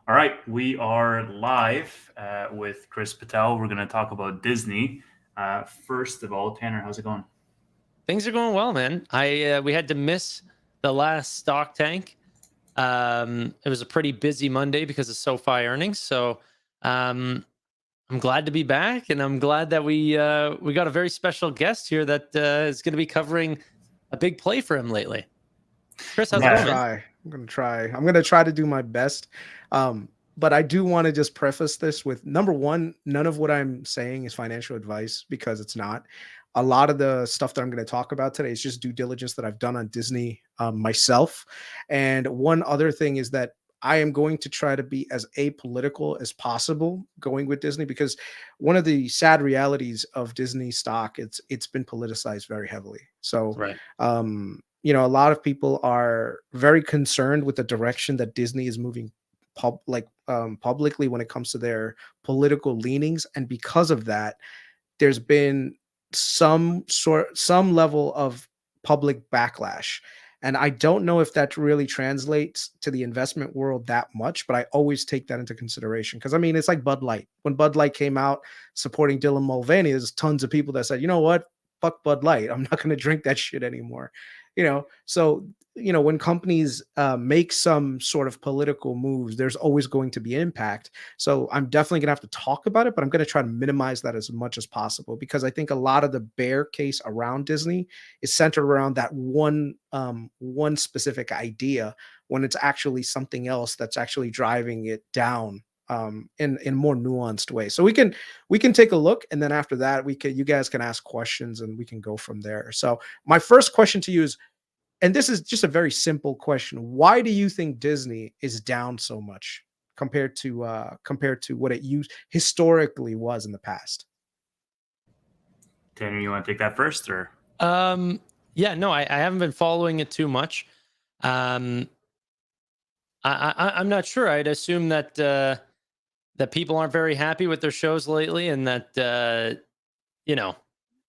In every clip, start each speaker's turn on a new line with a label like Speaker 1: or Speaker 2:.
Speaker 1: All right, we are live with Chris Patel. We're going to talk about Disney. First of all, Tanner, how's it going?
Speaker 2: Things are going well, man. I we had to miss the last stock tank. It was a pretty busy Monday because of SoFi earnings. So um, I'm glad to be back, and I'm glad that we got a very special guest here that is going to be covering a big play for him lately. Chris,
Speaker 3: I'm
Speaker 2: how's it
Speaker 3: gonna
Speaker 1: Yeah,
Speaker 2: going, man?
Speaker 3: try. I'm gonna try to do my best. But I do want to just preface this with number one, none of what I'm saying is financial advice because it's not. A lot of the stuff that I'm going to talk about today is just due diligence that I've done on Disney myself. And one other thing is that I am going to try to be as apolitical as possible going with Disney because one of the sad realities of Disney stock, it's been politicized very heavily. So
Speaker 2: Right.
Speaker 3: a lot of people are very concerned with the direction that Disney is moving publicly when it comes to their political leanings, and because of that there's been some level of public backlash. And I don't know if that really translates to the investment world that much, but I always take that into consideration. Because I mean, it's like Bud Light. When Bud Light came out supporting Dylan Mulvaney, there's tons of people that said, you know what? Fuck Bud Light. I'm not going to drink that shit anymore. So when companies make some sort of political moves, there's always going to be impact. So I'm definitely going to have to talk about it, but I'm going to try to minimize that as much as possible because I think a lot of the bear case around Disney is centered around that one specific idea when it's actually something else that's actually driving it down in more nuanced way. So we can take a look, and then after that you guys can ask questions and we can go from there. So my first question to you is, and this is just a very simple question, why do you think Disney is down so much compared to what it used historically was in the past?
Speaker 1: Tanner, you want to take that first, or
Speaker 2: Yeah, no, I haven't been following it too much. Um, I'm not sure. I'd assume that people aren't very happy with their shows lately, and that you know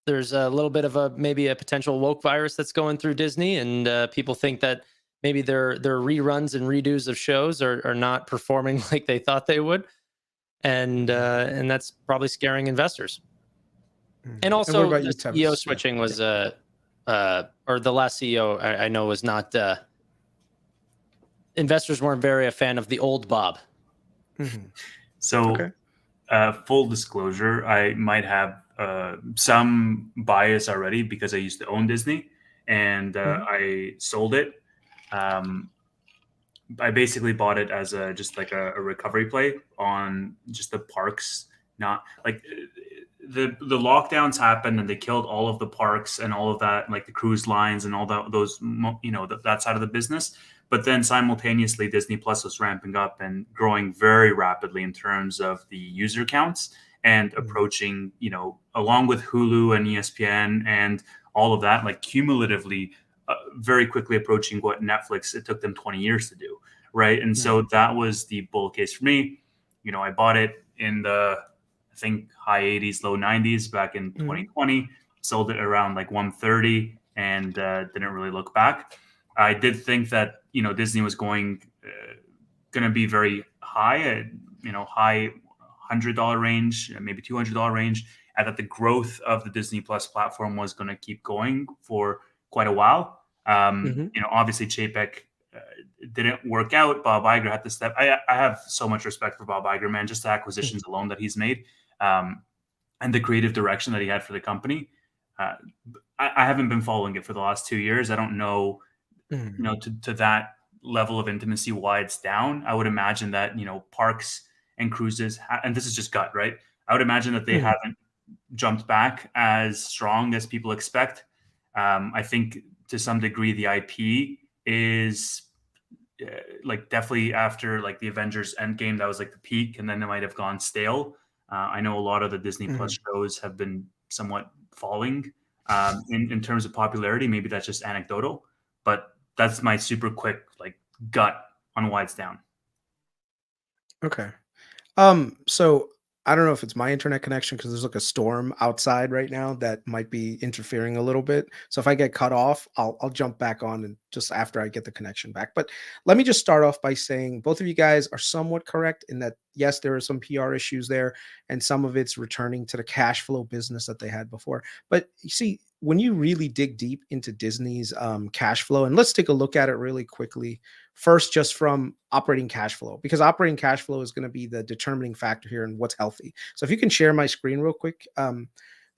Speaker 2: there's a little bit of a maybe a potential woke virus that's going through Disney, and people think that maybe their reruns and redos of shows are not performing like they thought they would, and that's probably scaring investors. And
Speaker 3: And what
Speaker 2: also,
Speaker 3: about
Speaker 2: the
Speaker 3: you,
Speaker 2: CEO
Speaker 3: Tevis? Yeah.
Speaker 2: switching was or the last CEO I know was not. Investors weren't very a fan of the old Bob.
Speaker 3: Mhm.
Speaker 1: so?
Speaker 3: Okay.
Speaker 1: Full disclosure, I might have some bias already because I used to own Disney and
Speaker 3: Mhm.
Speaker 1: I sold it. Um, I basically bought it as just like a recovery play on just the parks. Not like the lockdowns happened and they killed all of the parks and all of that, like the cruise lines and all that that side of the business. But then simultaneously, Disney Plus was ramping up and growing very rapidly in terms of the user counts and
Speaker 3: Mhm.
Speaker 1: approaching, along with Hulu and ESPN and all of that, like cumulatively very quickly approaching what Netflix it took them 20 years to do, right? And so
Speaker 3: Mhm.
Speaker 1: that was the bull case for me. I bought it in the I think high 80s, low 90s back in
Speaker 3: Mhm.
Speaker 1: 2020, sold it around like 130 and didn't really look back. I did think that Disney was going to be very high, high $100 range, maybe $200 range, and that the growth of the Disney Plus platform was going to keep going for quite a while.
Speaker 3: Mhm.
Speaker 1: Obviously Chapek didn't work out. Bob Iger had to step. I have so much respect for Bob Iger, man. Just the acquisitions
Speaker 3: Mhm.
Speaker 1: alone that he's made, um, and the creative direction that he had for the company. Uh, I haven't been following it for the last 2 years. I don't know,
Speaker 3: Mhm.
Speaker 1: to that level of intimacy why it's down. I would imagine that parks and cruises, and this is just gut, right? I would imagine that they
Speaker 3: Mhm.
Speaker 1: haven't jumped back as strong as people expect. I think to some degree the IP is like definitely after like the Avengers Endgame, that was like the peak, and then it might have gone stale. I know a lot of the Disney Plus
Speaker 3: Mhm.
Speaker 1: shows have been somewhat falling in terms of popularity. Maybe that's just anecdotal, but that's my super quick like gut on why it's down.
Speaker 3: Okay. So I don't know if it's my internet connection because there's like a storm outside right now that might be interfering a little bit. So if I get cut off, I'll jump back on and just after I get the connection back. But let me just start off by saying both of you guys are somewhat correct in that yes, there are some PR issues there, and some of it's returning to the cash flow business that they had before. But you see, when you really dig deep into Disney's cash flow, and let's take a look at it really quickly. First, just from operating cash flow, because operating cash flow is going to be the determining factor here in what's healthy. So if you can share my screen real quick,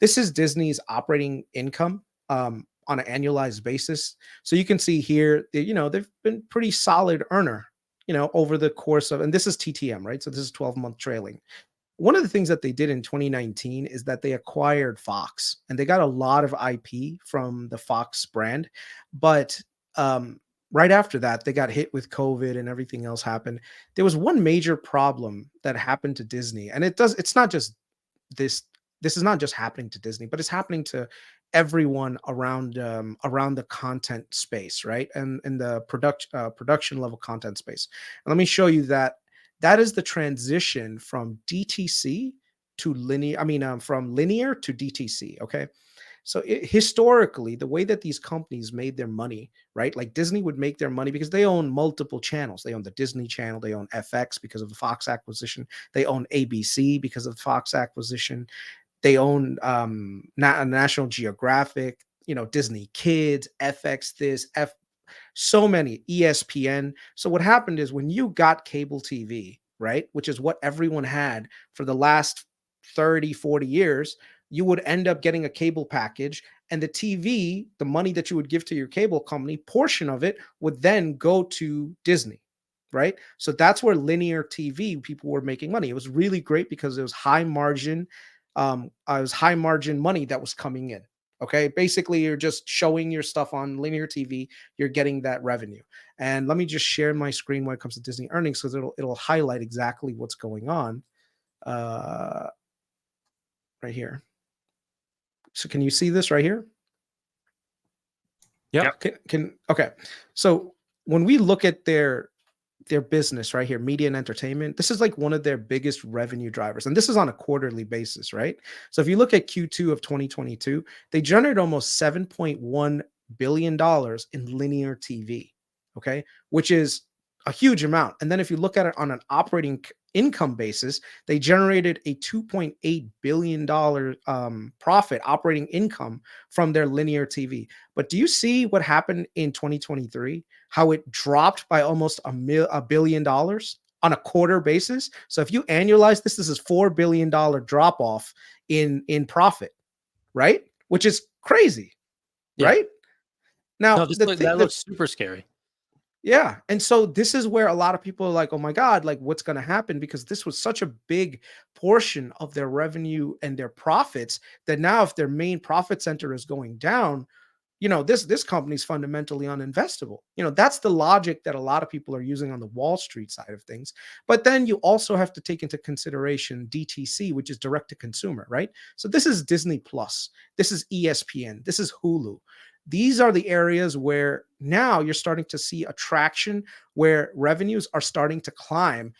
Speaker 3: this is Disney's operating income on an annualized basis. So you can see here, they've been pretty solid earner, over the course of, and this is TTM, right? So this is 12-month trailing. One of the things that they did in 2019 is that they acquired Fox, and they got a lot of IP from the Fox brand, but right after that, they got hit with COVID and everything else happened. There was one major problem that happened to Disney, and it's not just this. This is not just happening to Disney, but it's happening to everyone around the content space, right? And in the production level content space. And let me show you that is the transition from DTC to linear. From linear to DTC. Okay. So historically, the way that these companies made their money, right? Like Disney would make their money because they own multiple channels. They own the Disney Channel. They own FX because of the Fox acquisition. They own ABC because of the Fox acquisition. They own National Geographic, Disney Kids, FX so many, ESPN. So what happened is when you got cable TV, right, which is what everyone had for the last 30, 40 years, you would end up getting a cable package, and the TV, the money that you would give to your cable company, portion of it would then go to Disney, right? So that's where linear TV people were making money. It was really great because it was high margin money that was coming in. Okay. Basically, you're just showing your stuff on linear TV. You're getting that revenue. And let me just share my screen when it comes to Disney earnings, because it'll highlight exactly what's going on right here. So can you see this right here?
Speaker 2: Yeah.
Speaker 3: Okay. So when we look at their business right here, media and entertainment, this is like one of their biggest revenue drivers. And this is on a quarterly basis, right? So if you look at Q2 of 2022, they generated almost $7.1 billion in linear TV, okay? Which is a huge amount. And then if you look at it on an operating income basis, they generated a $2.8 billion profit operating income from their linear TV. But do you see what happened in 2023? How it dropped by almost $1 billion on a quarter basis. So if you annualize this is $4 billion drop off in profit, right? Which is crazy, right? Now,
Speaker 2: No, that looks super scary.
Speaker 3: Yeah. And so this is where a lot of people are like, oh my God, like what's going to happen? Because this was such a big portion of their revenue and their profits that now if their main profit center is going down, this company is fundamentally uninvestable. That's the logic that a lot of people are using on the Wall Street side of things. But then you also have to take into consideration DTC, which is direct to consumer, right? So this is Disney Plus. This is ESPN. This is Hulu. These are the areas where now you're starting to see a traction where revenues are starting to climb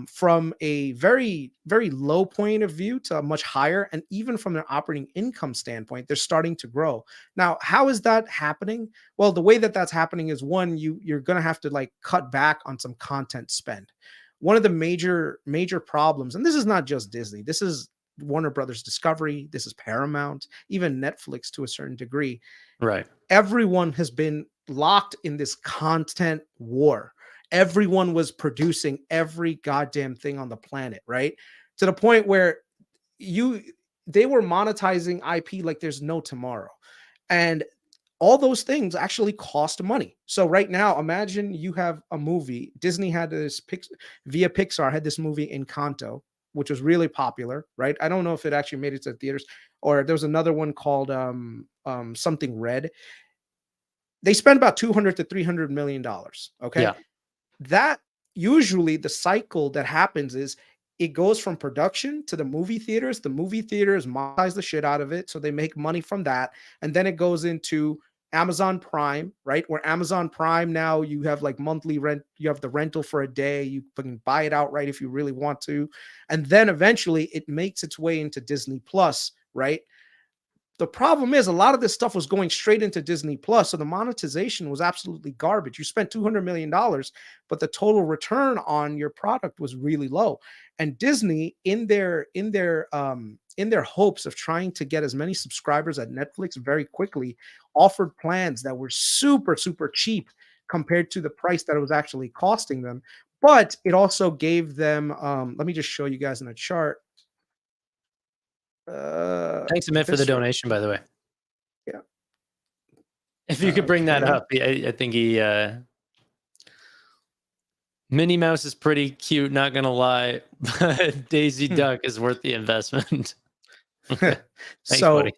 Speaker 3: from a very, very low point of view to a much higher. And even from an operating income standpoint, they're starting to grow. Now, how is that happening? Well, the way that that's happening is one, you're going to have to like cut back on some content spend. One of the major problems, and this is not just Disney, this is Warner Brothers Discovery, this is Paramount, even Netflix to a certain degree.
Speaker 2: Right.
Speaker 3: Everyone has been locked in this content war. Everyone was producing every goddamn thing on the planet, right? To the point where they were monetizing IP like there's no tomorrow. And all those things actually cost money. So right now, imagine you have a movie. Disney had this via Pixar had this movie Encanto, which was really popular, right? I don't know if it actually made it to theaters, or there was another one called something Red. They spent about $200 to $300 million. Okay.
Speaker 2: Yeah.
Speaker 3: That usually the cycle that happens is it goes from production to the movie theaters. The movie theaters monetize the shit out of it, so they make money from that, and then it goes into Amazon Prime, right? Where Amazon Prime now you have like monthly rent, you have the rental for a day, you can buy it outright if you really want to. And then eventually it makes its way into Disney Plus, right? The problem is a lot of this stuff was going straight into Disney Plus, so the monetization was absolutely garbage. You spent $200 million, but the total return on your product was really low. And Disney, in their hopes of trying to get as many subscribers at Netflix very quickly, offered plans that were super, super cheap compared to the price that it was actually costing them. But it also gave them, let me just show you guys in a chart.
Speaker 2: Thanks, Amit, for the
Speaker 3: this right-
Speaker 2: donation, by the way.
Speaker 3: Yeah.
Speaker 2: If you could bring that
Speaker 3: Okay.
Speaker 2: up, I think he. Minnie Mouse is pretty cute, not gonna lie, but Daisy Duck is worth the investment. Okay. Thanks, buddy.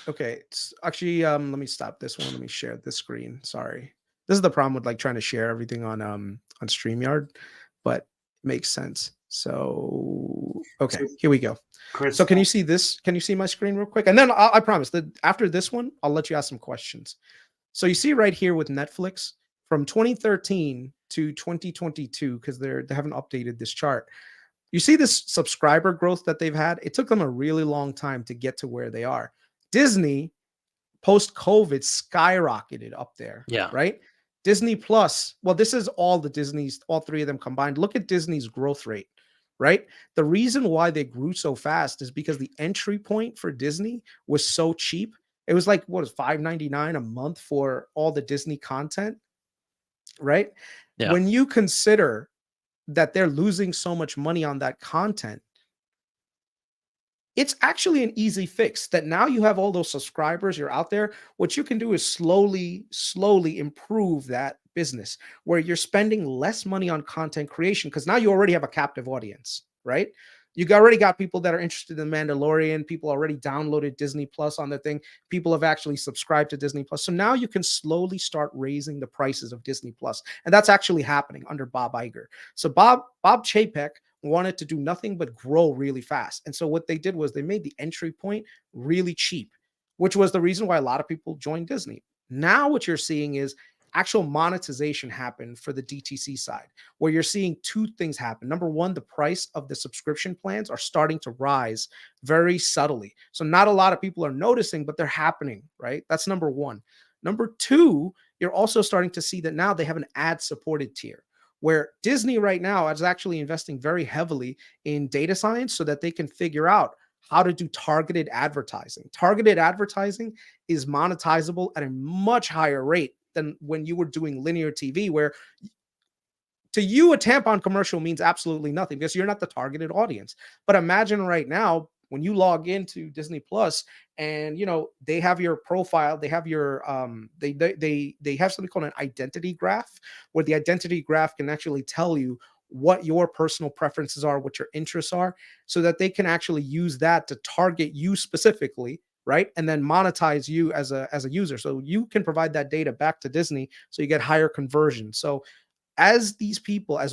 Speaker 3: Okay, actually, let me stop this one. Let me share this screen. Sorry, this is the problem with like trying to share everything on StreamYard, but it makes sense. So okay, here we go.
Speaker 1: Chris,
Speaker 3: So can you see this? Can you see my screen real quick? And then I promise that after this one, I'll let you ask some questions. So you see right here with Netflix from 2013 to 2022, because they haven't updated this chart. You see this subscriber growth that they've had? It took them a really long time to get to where they are. Disney, post-COVID, skyrocketed up there.
Speaker 2: Yeah.
Speaker 3: Right? Disney Plus, well, this is all the Disney's, all three of them combined. Look at Disney's growth rate, right? The reason why they grew so fast is because the entry point for Disney was so cheap. It was like, what is $5.99 a month for all the Disney content, right?
Speaker 2: Yeah.
Speaker 3: When you consider that they're losing so much money on that content, it's actually an easy fix that now you have all those subscribers, you're out there. What you can do is slowly improve that business where you're spending less money on content creation because now you already have a captive audience, right? You already got people that are interested in Mandalorian. People already downloaded Disney Plus on their thing. People have actually subscribed to Disney Plus. So now you can slowly start raising the prices of Disney Plus. And that's actually happening under Bob Iger. So Bob Chapek wanted to do nothing but grow really fast. And so what they did was they made the entry point really cheap, which was the reason why a lot of people joined Disney. Now what you're seeing is actual monetization happen for the DTC side, where you're seeing two things happen. Number one, the price of the subscription plans are starting to rise very subtly. So not a lot of people are noticing, but they're happening, right? That's number one. Number two, you're also starting to see that now they have an ad-supported tier, where Disney right now is actually investing very heavily in data science so that they can figure out how to do targeted advertising. Targeted advertising is monetizable at a much higher rate than when you were doing linear TV, where to you a tampon commercial means absolutely nothing because you're not the targeted audience. But imagine right now when you log into Disney Plus and they have your profile, they have your they have something called an identity graph, where the identity graph can actually tell you what your personal preferences are, what your interests are, so that they can actually use that to target you specifically, right? And then monetize you as a user. So you can provide that data back to Disney so you get higher conversion. So as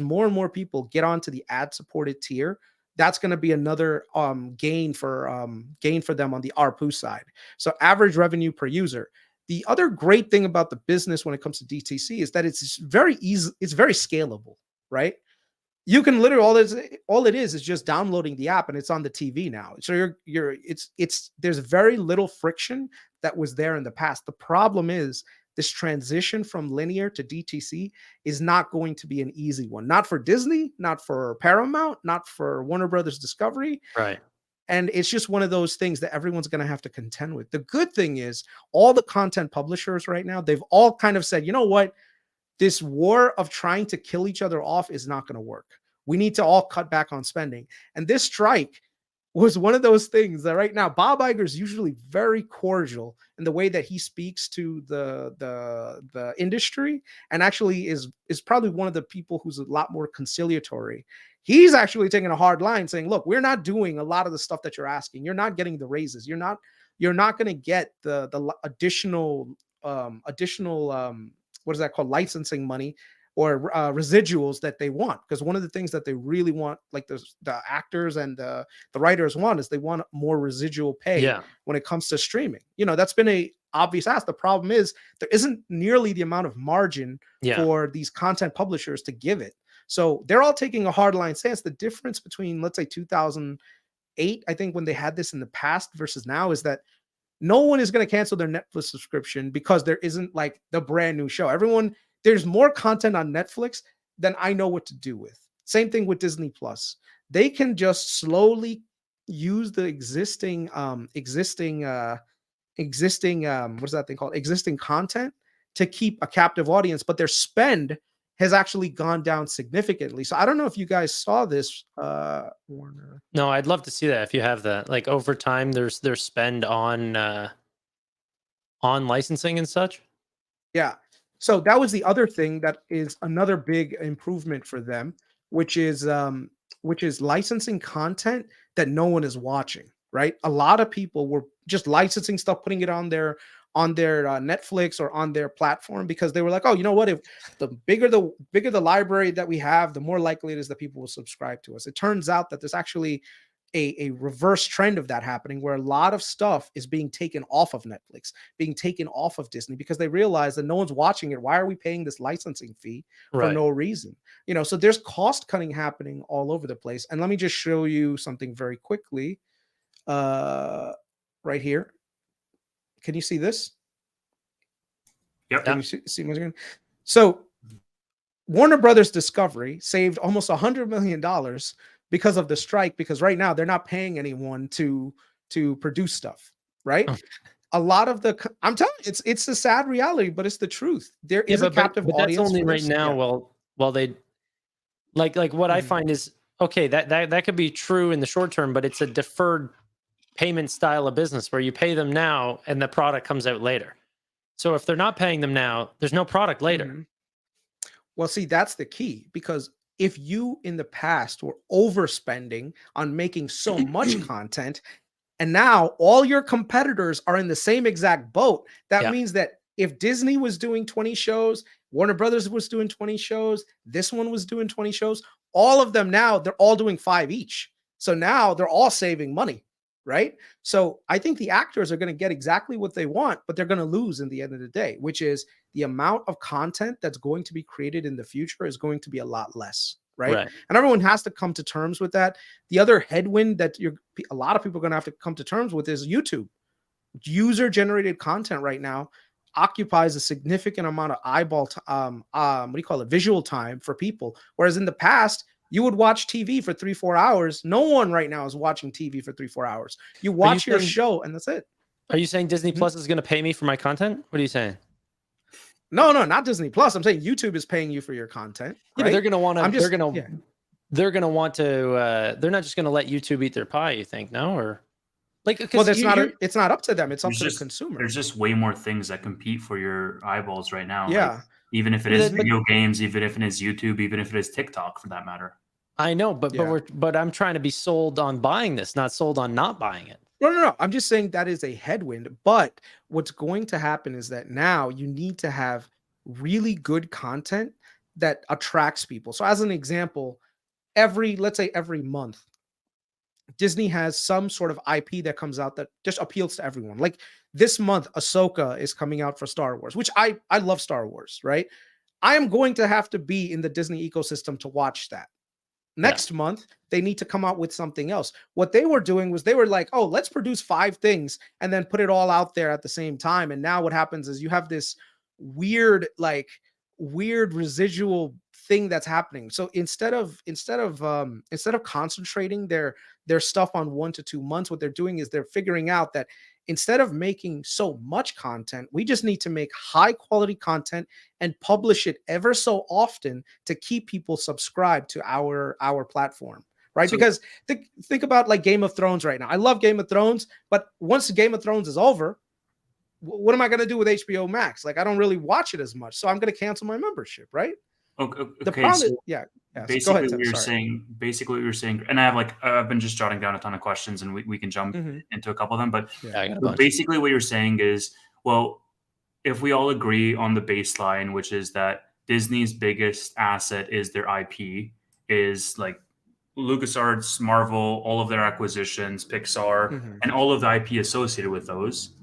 Speaker 3: more and more people get onto the ad-supported tier, that's going to be another gain for them on the ARPU side. So average revenue per user. The other great thing about the business when it comes to DTC is that it's very easy, it's very scalable, right? You can literally all it is just downloading the app and it's on the TV now. So there's very little friction that was there in the past. The problem is this transition from linear to DTC is not going to be an easy one. Not for Disney, not for Paramount, not for Warner Brothers Discovery.
Speaker 2: Right.
Speaker 3: And it's just one of those things that everyone's going to have to contend with. The good thing is all the content publishers right now, they've all kind of said, you know what? This war of trying to kill each other off is not going to work. We need to all cut back on spending. And this strike was one of those things that right now, Bob Iger is usually very cordial in the way that he speaks to the industry, and actually is probably one of the people who's a lot more conciliatory. He's actually taking a hard line saying, look, we're not doing a lot of the stuff that you're asking. You're not getting the raises. You're not going to get the additional what is that called, licensing money or residuals that they want. Because one of the things that they really want, like the actors and the writers want, is they want more residual pay when it comes to streaming. That's been obvious ask. The problem is there isn't nearly the amount of margin
Speaker 2: Yeah.
Speaker 3: for these content publishers to give it. So they're all taking a hardline stance. The difference between, let's say, 2008, I think, when they had this in the past versus now, is that no one is going to cancel their Netflix subscription because there isn't like the brand new show. There's more content on Netflix than I know what to do with. Same thing with Disney Plus. They can just slowly use the existing what's that thing called? Existing content to keep a captive audience, but their spend has actually gone down significantly. So I don't know if you guys saw this, Warner.
Speaker 2: No, I'd love to see that if you have that. Like over time, there's spend on licensing and such.
Speaker 3: Yeah. So that was the other thing that is another big improvement for them, which is licensing content that no one is watching, right? A lot of people were just licensing stuff, putting it on their Netflix or on their platform because they were like, oh, you know what? If the bigger the library that we have, the more likely it is that people will subscribe to us. It turns out that there's actually a reverse trend of that happening, where a lot of stuff is being taken off of Netflix, being taken off of Disney, because they realize that no one's watching it. Why are we paying this licensing fee for
Speaker 2: Right.
Speaker 3: no reason? So there's cost cutting happening all over the place. And let me just show you something very quickly. Right here. Can you see this?
Speaker 1: Yep.
Speaker 3: Can you see my screen? So Warner Brothers Discovery saved almost $100 million because of the strike, because right now they're not paying anyone to produce stuff, right?
Speaker 2: Oh.
Speaker 3: A lot of I'm telling you, it's a sad reality, but it's the truth. There is a captive
Speaker 2: but
Speaker 3: audience.
Speaker 2: that's only
Speaker 3: for
Speaker 2: right
Speaker 3: this.
Speaker 2: now.
Speaker 3: Yeah.
Speaker 2: Well, they like what I
Speaker 3: Mhm.
Speaker 2: find is okay. That could be true in the short term, but it's a deferred payment style of business where you pay them now and the product comes out later. So if they're not paying them now, there's no product later.
Speaker 3: Mhm. Well, see, that's the key, because if you in the past were overspending on making so much content, and now all your competitors are in the same exact boat, that
Speaker 2: Yeah.
Speaker 3: means that if Disney was doing 20 shows, Warner Brothers was doing 20 shows, this one was doing 20 shows, all of them now, they're all doing 5 each. So now they're all saving money, right? So I think the actors are going to get exactly what they want, but they're going to lose in the end of the day, which is the amount of content that's going to be created in the future is going to be a lot less, right? And everyone has to come to terms with that. The other headwind that a lot of people are going to have to come to terms with is YouTube. User-generated content right now occupies a significant amount of visual time for people. Whereas in the past, you would watch TV for 3-4 hours. No one right now is watching TV for 3-4 hours. You watch your show and that's it.
Speaker 2: Are you saying Disney Plus is going to pay me for my content? What are you saying?
Speaker 3: No, not Disney Plus. I'm saying YouTube is paying you for your content.
Speaker 2: Yeah,
Speaker 3: right?
Speaker 2: but they're going to want to. They're going to want to. They're not just going to let YouTube eat their pie. You think no, or like?
Speaker 3: Well, it's not up to them. It's up to the consumer.
Speaker 1: There's just way more things that compete for your eyeballs right now.
Speaker 3: Yeah.
Speaker 1: Like, even if it is video games, even if it is YouTube, even if it is TikTok, for that matter.
Speaker 2: I know, but I'm trying to be sold on buying this, not sold on not buying it.
Speaker 3: No. I'm just saying that is a headwind. But what's going to happen is that now you need to have really good content that attracts people. So as an example, let's say every month, Disney has some sort of IP that comes out that just appeals to everyone. Like this month, Ahsoka is coming out for Star Wars, which I love Star Wars, right? I am going to have to be in the Disney ecosystem to watch that. Next month, they need to come out with something else. What they were doing was they were like, oh, let's produce 5 things and then put it all out there at the same time. And now what happens is you have this weird residual thing that's happening. So instead of concentrating their stuff on 1 to 2 months, what they're doing is they're figuring out that instead of making so much content, we just need to make high quality content and publish it ever so often to keep people subscribed to our platform, right? Because think about like Game of Thrones right now. I love Game of Thrones, but once Game of Thrones is over, what am I going to do with HBO Max? Like, I don't really watch it as much, so I'm going to cancel my membership, right?
Speaker 1: Okay.
Speaker 3: The problem is,
Speaker 1: Basically, what you're saying, and I've been just jotting down a ton of questions, and we can jump into a couple of them. But basically, what you're saying is, well, if we all agree on the baseline, which is that Disney's biggest asset is their IP, is like LucasArts, Marvel, all of their acquisitions, Pixar, and all of the IP associated with those.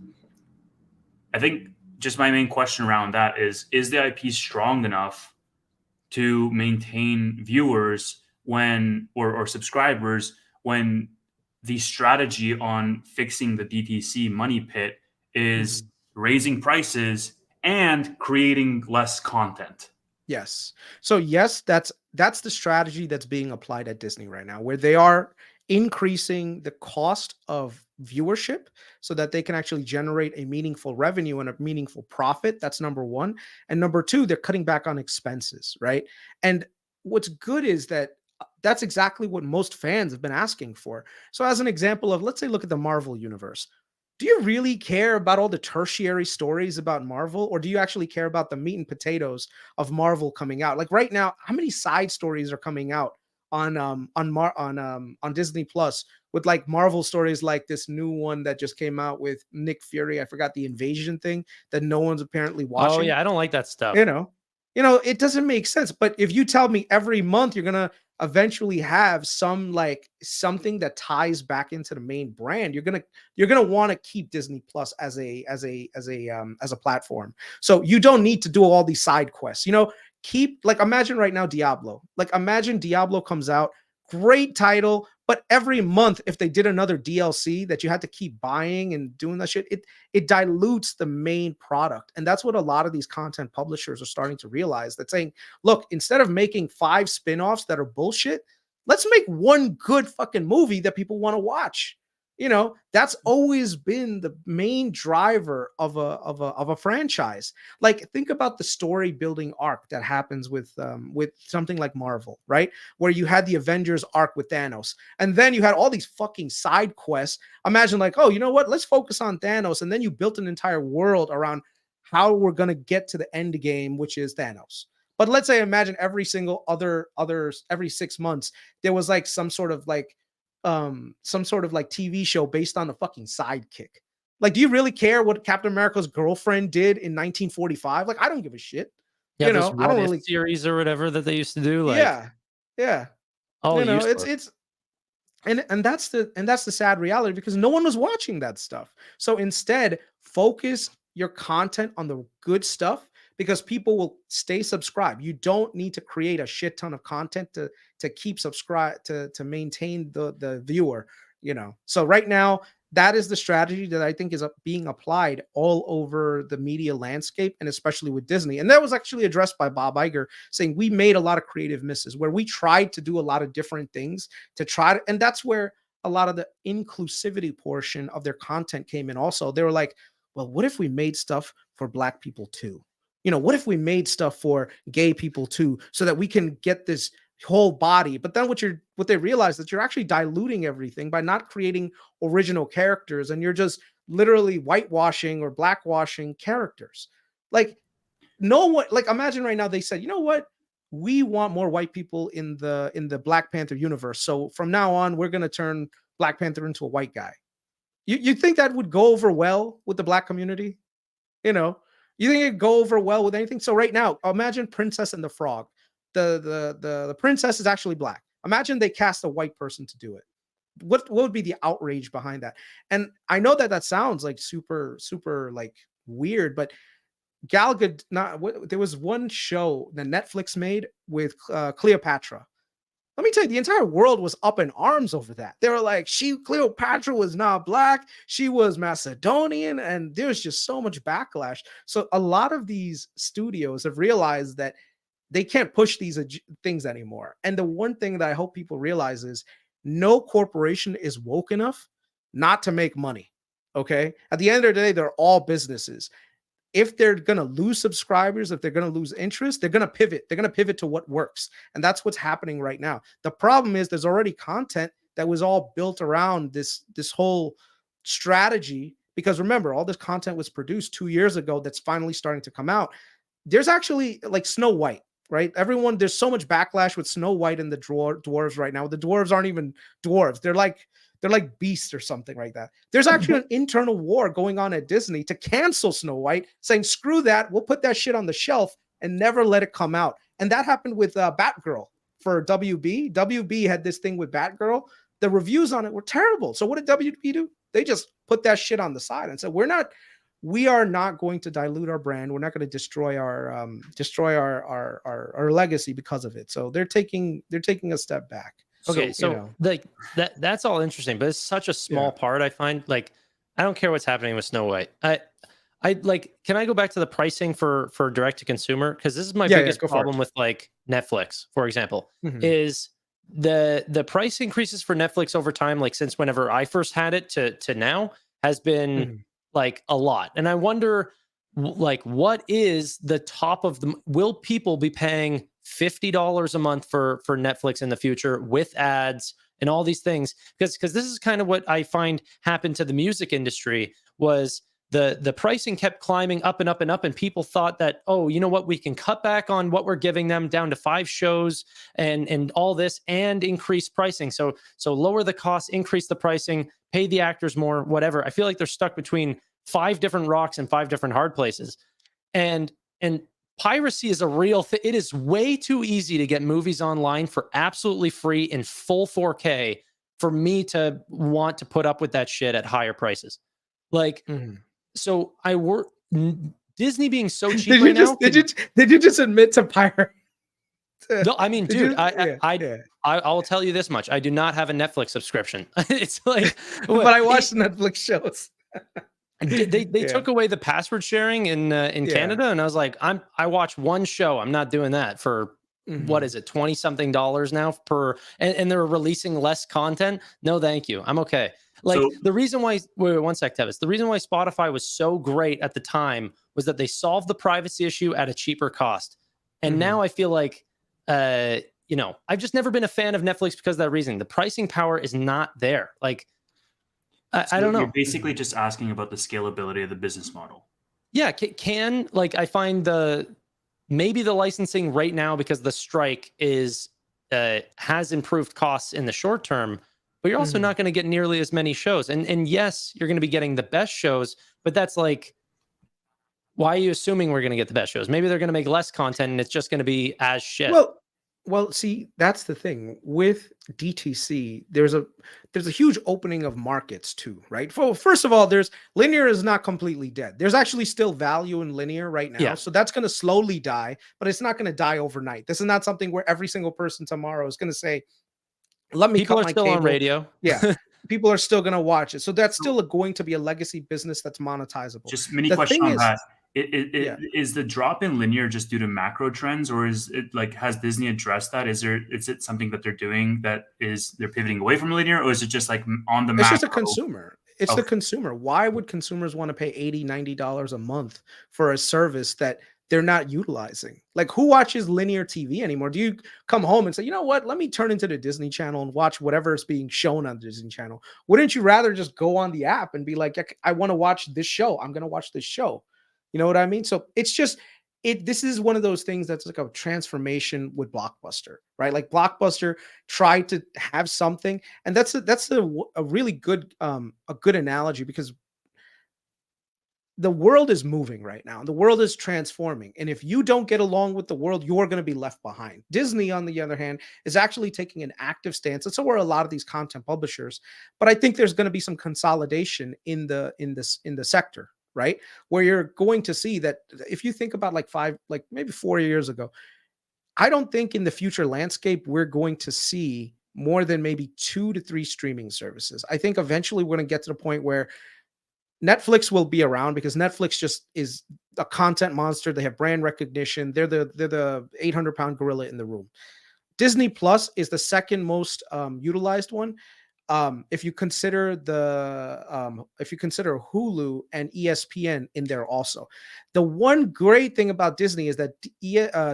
Speaker 1: I think just my main question around that is the IP strong enough to maintain viewers when or subscribers when the strategy on fixing the DTC money pit is raising prices and creating less content?
Speaker 3: Yes. So yes, that's the strategy that's being applied at Disney right now, where they are increasing the cost of viewership so that they can actually generate a meaningful revenue and a meaningful profit. That's number one. And number two, they're cutting back on expenses, right? And what's good is that that's exactly what most fans have been asking for. So as an example of, let's say, look at the Marvel universe. Do you really care about all the tertiary stories about Marvel, or do you actually care about the meat and potatoes of Marvel coming out? Like right now, how many side stories are coming out on Disney Plus with like Marvel stories, like this new one that just came out with Nick Fury? I forgot, the invasion thing that no one's apparently watching.
Speaker 2: Oh yeah, I don't like that stuff.
Speaker 3: You know, it doesn't make sense. But if you tell me every month you're gonna eventually have some like something that ties back into the main brand, you're gonna want to keep Disney Plus as a platform. So you don't need to do all these side quests. Keep, like, imagine right now Diablo. Like, imagine Diablo comes out, great title, but every month if they did another DLC that you had to keep buying and doing that shit, it dilutes the main product. And that's what a lot of these content publishers are starting to realize. That saying, look, instead of making 5 spin-offs that are bullshit, let's make one good fucking movie that people want to watch. That's always been the main driver of a franchise. Like, think about the story building arc that happens with something like Marvel, right? Where you had the Avengers arc with Thanos, and then you had all these fucking side quests. Imagine like, oh, you know what? Let's focus on Thanos, and then you built an entire world around how we're gonna get to the end game, which is Thanos. But let's say, imagine every single every 6 months there was like some sort of like TV show based on a fucking sidekick. Like, do you really care what Captain America's girlfriend did in 1945? Like, I don't give a shit.
Speaker 2: Yeah, this
Speaker 3: I don't really
Speaker 2: series or whatever that they used to do. Like,
Speaker 3: yeah.
Speaker 2: oh,
Speaker 3: It's and that's the sad reality, because no one was watching that stuff. So instead, focus your content on the good stuff, because people will stay subscribed. You don't need to create a shit ton of content to keep subscribe to maintain the viewer. So right now, that is the strategy that I think is being applied all over the media landscape, and especially with Disney. And that was actually addressed by Bob Iger, saying we made a lot of creative misses where we tried to do a lot of different things and that's where a lot of the inclusivity portion of their content came in. Also, they were like, well, what if we made stuff for Black people too? What if we made stuff for gay people too, so that we can get this whole body? But then what they realize, that you're actually diluting everything by not creating original characters, and you're just literally whitewashing or blackwashing characters. Like, no one, like, imagine right now they said, you know what? We want more white people in the Black Panther universe. So from now on, we're gonna turn Black Panther into a white guy. You think that would go over well with the Black community? You think it'd go over well with anything? So right now, imagine Princess and the Frog. The princess is actually Black. Imagine they cast a white person to do it. What would be the outrage behind that? And I know that sounds like super like weird, but Gal Gadot, there was one show that Netflix made with Cleopatra. Let me tell you, the entire world was up in arms over that. They were like, Cleopatra was not Black, she was Macedonian, and there's just so much backlash. So a lot of these studios have realized that they can't push these things anymore. And the one thing that I hope people realize is no corporation is woke enough not to make money. Okay? At the end of the day, they're all businesses. If they're going to lose subscribers, if they're going to lose interest, they're going to pivot. They're going to pivot to what works. And that's what's happening right now. The problem is there's already content that was all built around this whole strategy, because remember, all this content was produced 2 years ago that's finally starting to come out. There's actually, like, Snow White, right? There's so much backlash with Snow White and the dwarves right now. The dwarves aren't even dwarves. They're like beasts or something like that. There's actually an internal war going on at Disney to cancel Snow White, saying, screw that, we'll put that shit on the shelf and never let it come out. And that happened with Batgirl for WB. WB had this thing with Batgirl. The reviews on it were terrible. So what did WB do? They just put that shit on the side and said, we're we are not going to dilute our brand. We're not going to destroy our legacy because of it. So they're taking a step back.
Speaker 2: Okay,
Speaker 1: So,
Speaker 3: You
Speaker 2: so
Speaker 3: know,
Speaker 2: like that's all interesting, but it's such a small part. I find, like, I don't care what's happening with Snow White. I like, can I go back to the pricing for direct to consumer? Because this is my
Speaker 3: yeah,
Speaker 2: biggest
Speaker 3: go for
Speaker 2: problem
Speaker 3: it.
Speaker 2: with like Netflix, for example,
Speaker 3: Mhm.
Speaker 2: is the price increases for Netflix over time, like since whenever I first had it to now, has been
Speaker 3: Mhm.
Speaker 2: like a lot. And I wonder, like, what is the top of the, will people be paying $50 a month for Netflix in the future with ads and all these things? Because this is kind of what I find happened to the music industry, was the pricing kept climbing up and up and up, and people thought that, oh, you know what, we can cut back on what we're giving them down to 5 shows and all this, and increase pricing. So lower the cost, increase the pricing, pay the actors more, whatever. I feel like they're stuck between 5 different rocks and 5 different hard places. And piracy is a real thing. It is way too easy to get movies online for absolutely free in full 4K for me to want to put up with that shit at higher prices. Like,
Speaker 3: Mhm.
Speaker 2: so Disney being so cheap
Speaker 3: Did you
Speaker 2: right now.
Speaker 3: did you just admit to pirate?
Speaker 2: No, I mean,
Speaker 3: Did
Speaker 2: dude,
Speaker 3: you? Yeah, yeah.
Speaker 2: I'll tell you this much: I do not have a Netflix subscription. It's like,
Speaker 3: But I watched Netflix shows.
Speaker 2: they
Speaker 3: Yeah,
Speaker 2: took away the password sharing in
Speaker 3: yeah.
Speaker 2: Canada, and I was like, I watch one show. I'm not doing that for, what
Speaker 3: Mhm.
Speaker 2: is it, 20 something dollars now per, and they're releasing less content. No, thank you. I'm okay. Like,
Speaker 1: so
Speaker 2: the reason why, wait, one sec, Tevis. The reason why Spotify was so great at the time was that they solved the privacy issue at a cheaper cost. And
Speaker 3: Mhm.
Speaker 2: now I feel like, I've just never been a fan of Netflix because of that reason. The pricing power is not there. Like, I
Speaker 1: So
Speaker 2: don't
Speaker 1: you're
Speaker 2: know.
Speaker 1: basically just asking about the scalability of the business model.
Speaker 2: Yeah, can, like, I find maybe the licensing right now, because the strike is has improved costs in the short term, but you're also
Speaker 3: Mhm.
Speaker 2: not going to get nearly as many shows. And yes, you're going to be getting the best shows, but that's like, why are you assuming we're going to get the best shows? Maybe they're going to make less content and it's just going to be as shit.
Speaker 3: Well, see, that's the thing with DTC. There's a huge opening of markets too, right? Well, first of all, there's linear is not completely dead. There's actually still value in linear right now,
Speaker 2: Yeah,
Speaker 3: so that's going to slowly die, but it's not going to die overnight. This is not something where every single person tomorrow is going to say, "Let me
Speaker 2: people
Speaker 3: cut
Speaker 2: are
Speaker 3: my
Speaker 2: still on
Speaker 3: cable."
Speaker 2: radio.
Speaker 3: Yeah, people are still going to watch it, so that's
Speaker 1: So
Speaker 3: still going to be a legacy business that's monetizable.
Speaker 1: just mini
Speaker 3: The
Speaker 1: question
Speaker 3: thing
Speaker 1: on
Speaker 3: is,
Speaker 1: that.
Speaker 3: yeah.
Speaker 1: Is the drop in linear just due to macro trends, or is it like, has Disney addressed that? Is it something that they're doing that is they're pivoting away from linear, or is it just like on the
Speaker 3: It's just a
Speaker 1: macro?
Speaker 3: consumer. It's the
Speaker 1: Okay,
Speaker 3: consumer. Why would consumers want to pay $80, $90 a month for a service that they're not utilizing? Like, who watches linear TV anymore? Do you come home and say, you know what, let me turn into the Disney Channel and watch whatever is being shown on the Disney Channel? Wouldn't you rather just go on the app and be like, I want to watch this show. I'm going to watch this show. You know what I mean? So it's just, this is one of those things that's like a transformation with Blockbuster, right? Like Blockbuster tried to have something, and a really good a good analogy, because the world is moving right now. The world is transforming, and if you don't get along with the world, you're going to be left behind. Disney, on the other hand, is actually taking an active stance, and so are a lot of these content publishers. But I think there's going to be some consolidation in the sector, right? Where you're going to see that, if you think about like maybe 4 years ago, I don't think in the future landscape we're going to see more than maybe 2 to 3 streaming services. I think eventually we're going to get to the point where Netflix will be around, because Netflix just is a content monster. They have brand recognition. They're the 800-pound gorilla in the room. Disney Plus is the second most utilized one. If you consider Hulu and ESPN in there also. The one great thing about Disney is that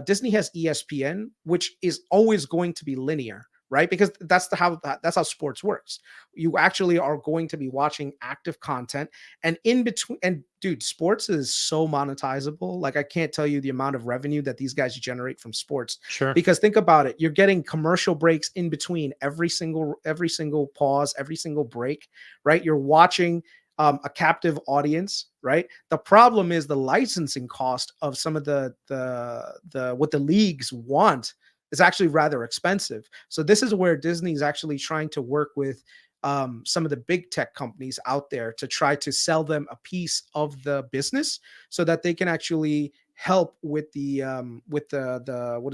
Speaker 3: Disney has ESPN, which is always going to be linear, right? Because that's how sports works. You actually are going to be watching active content, and in between. And dude, sports is so monetizable. Like, I can't tell you the amount of revenue that these guys generate from sports.
Speaker 2: Sure.
Speaker 3: Because think about it, you're getting commercial breaks in between every single pause, every single break, right? You're watching a captive audience, right? The problem is the licensing cost of some of the what the leagues want is actually rather expensive. So this is where Disney is actually trying to work with some of the big tech companies out there to try to sell them a piece of the business so that they can actually help with the what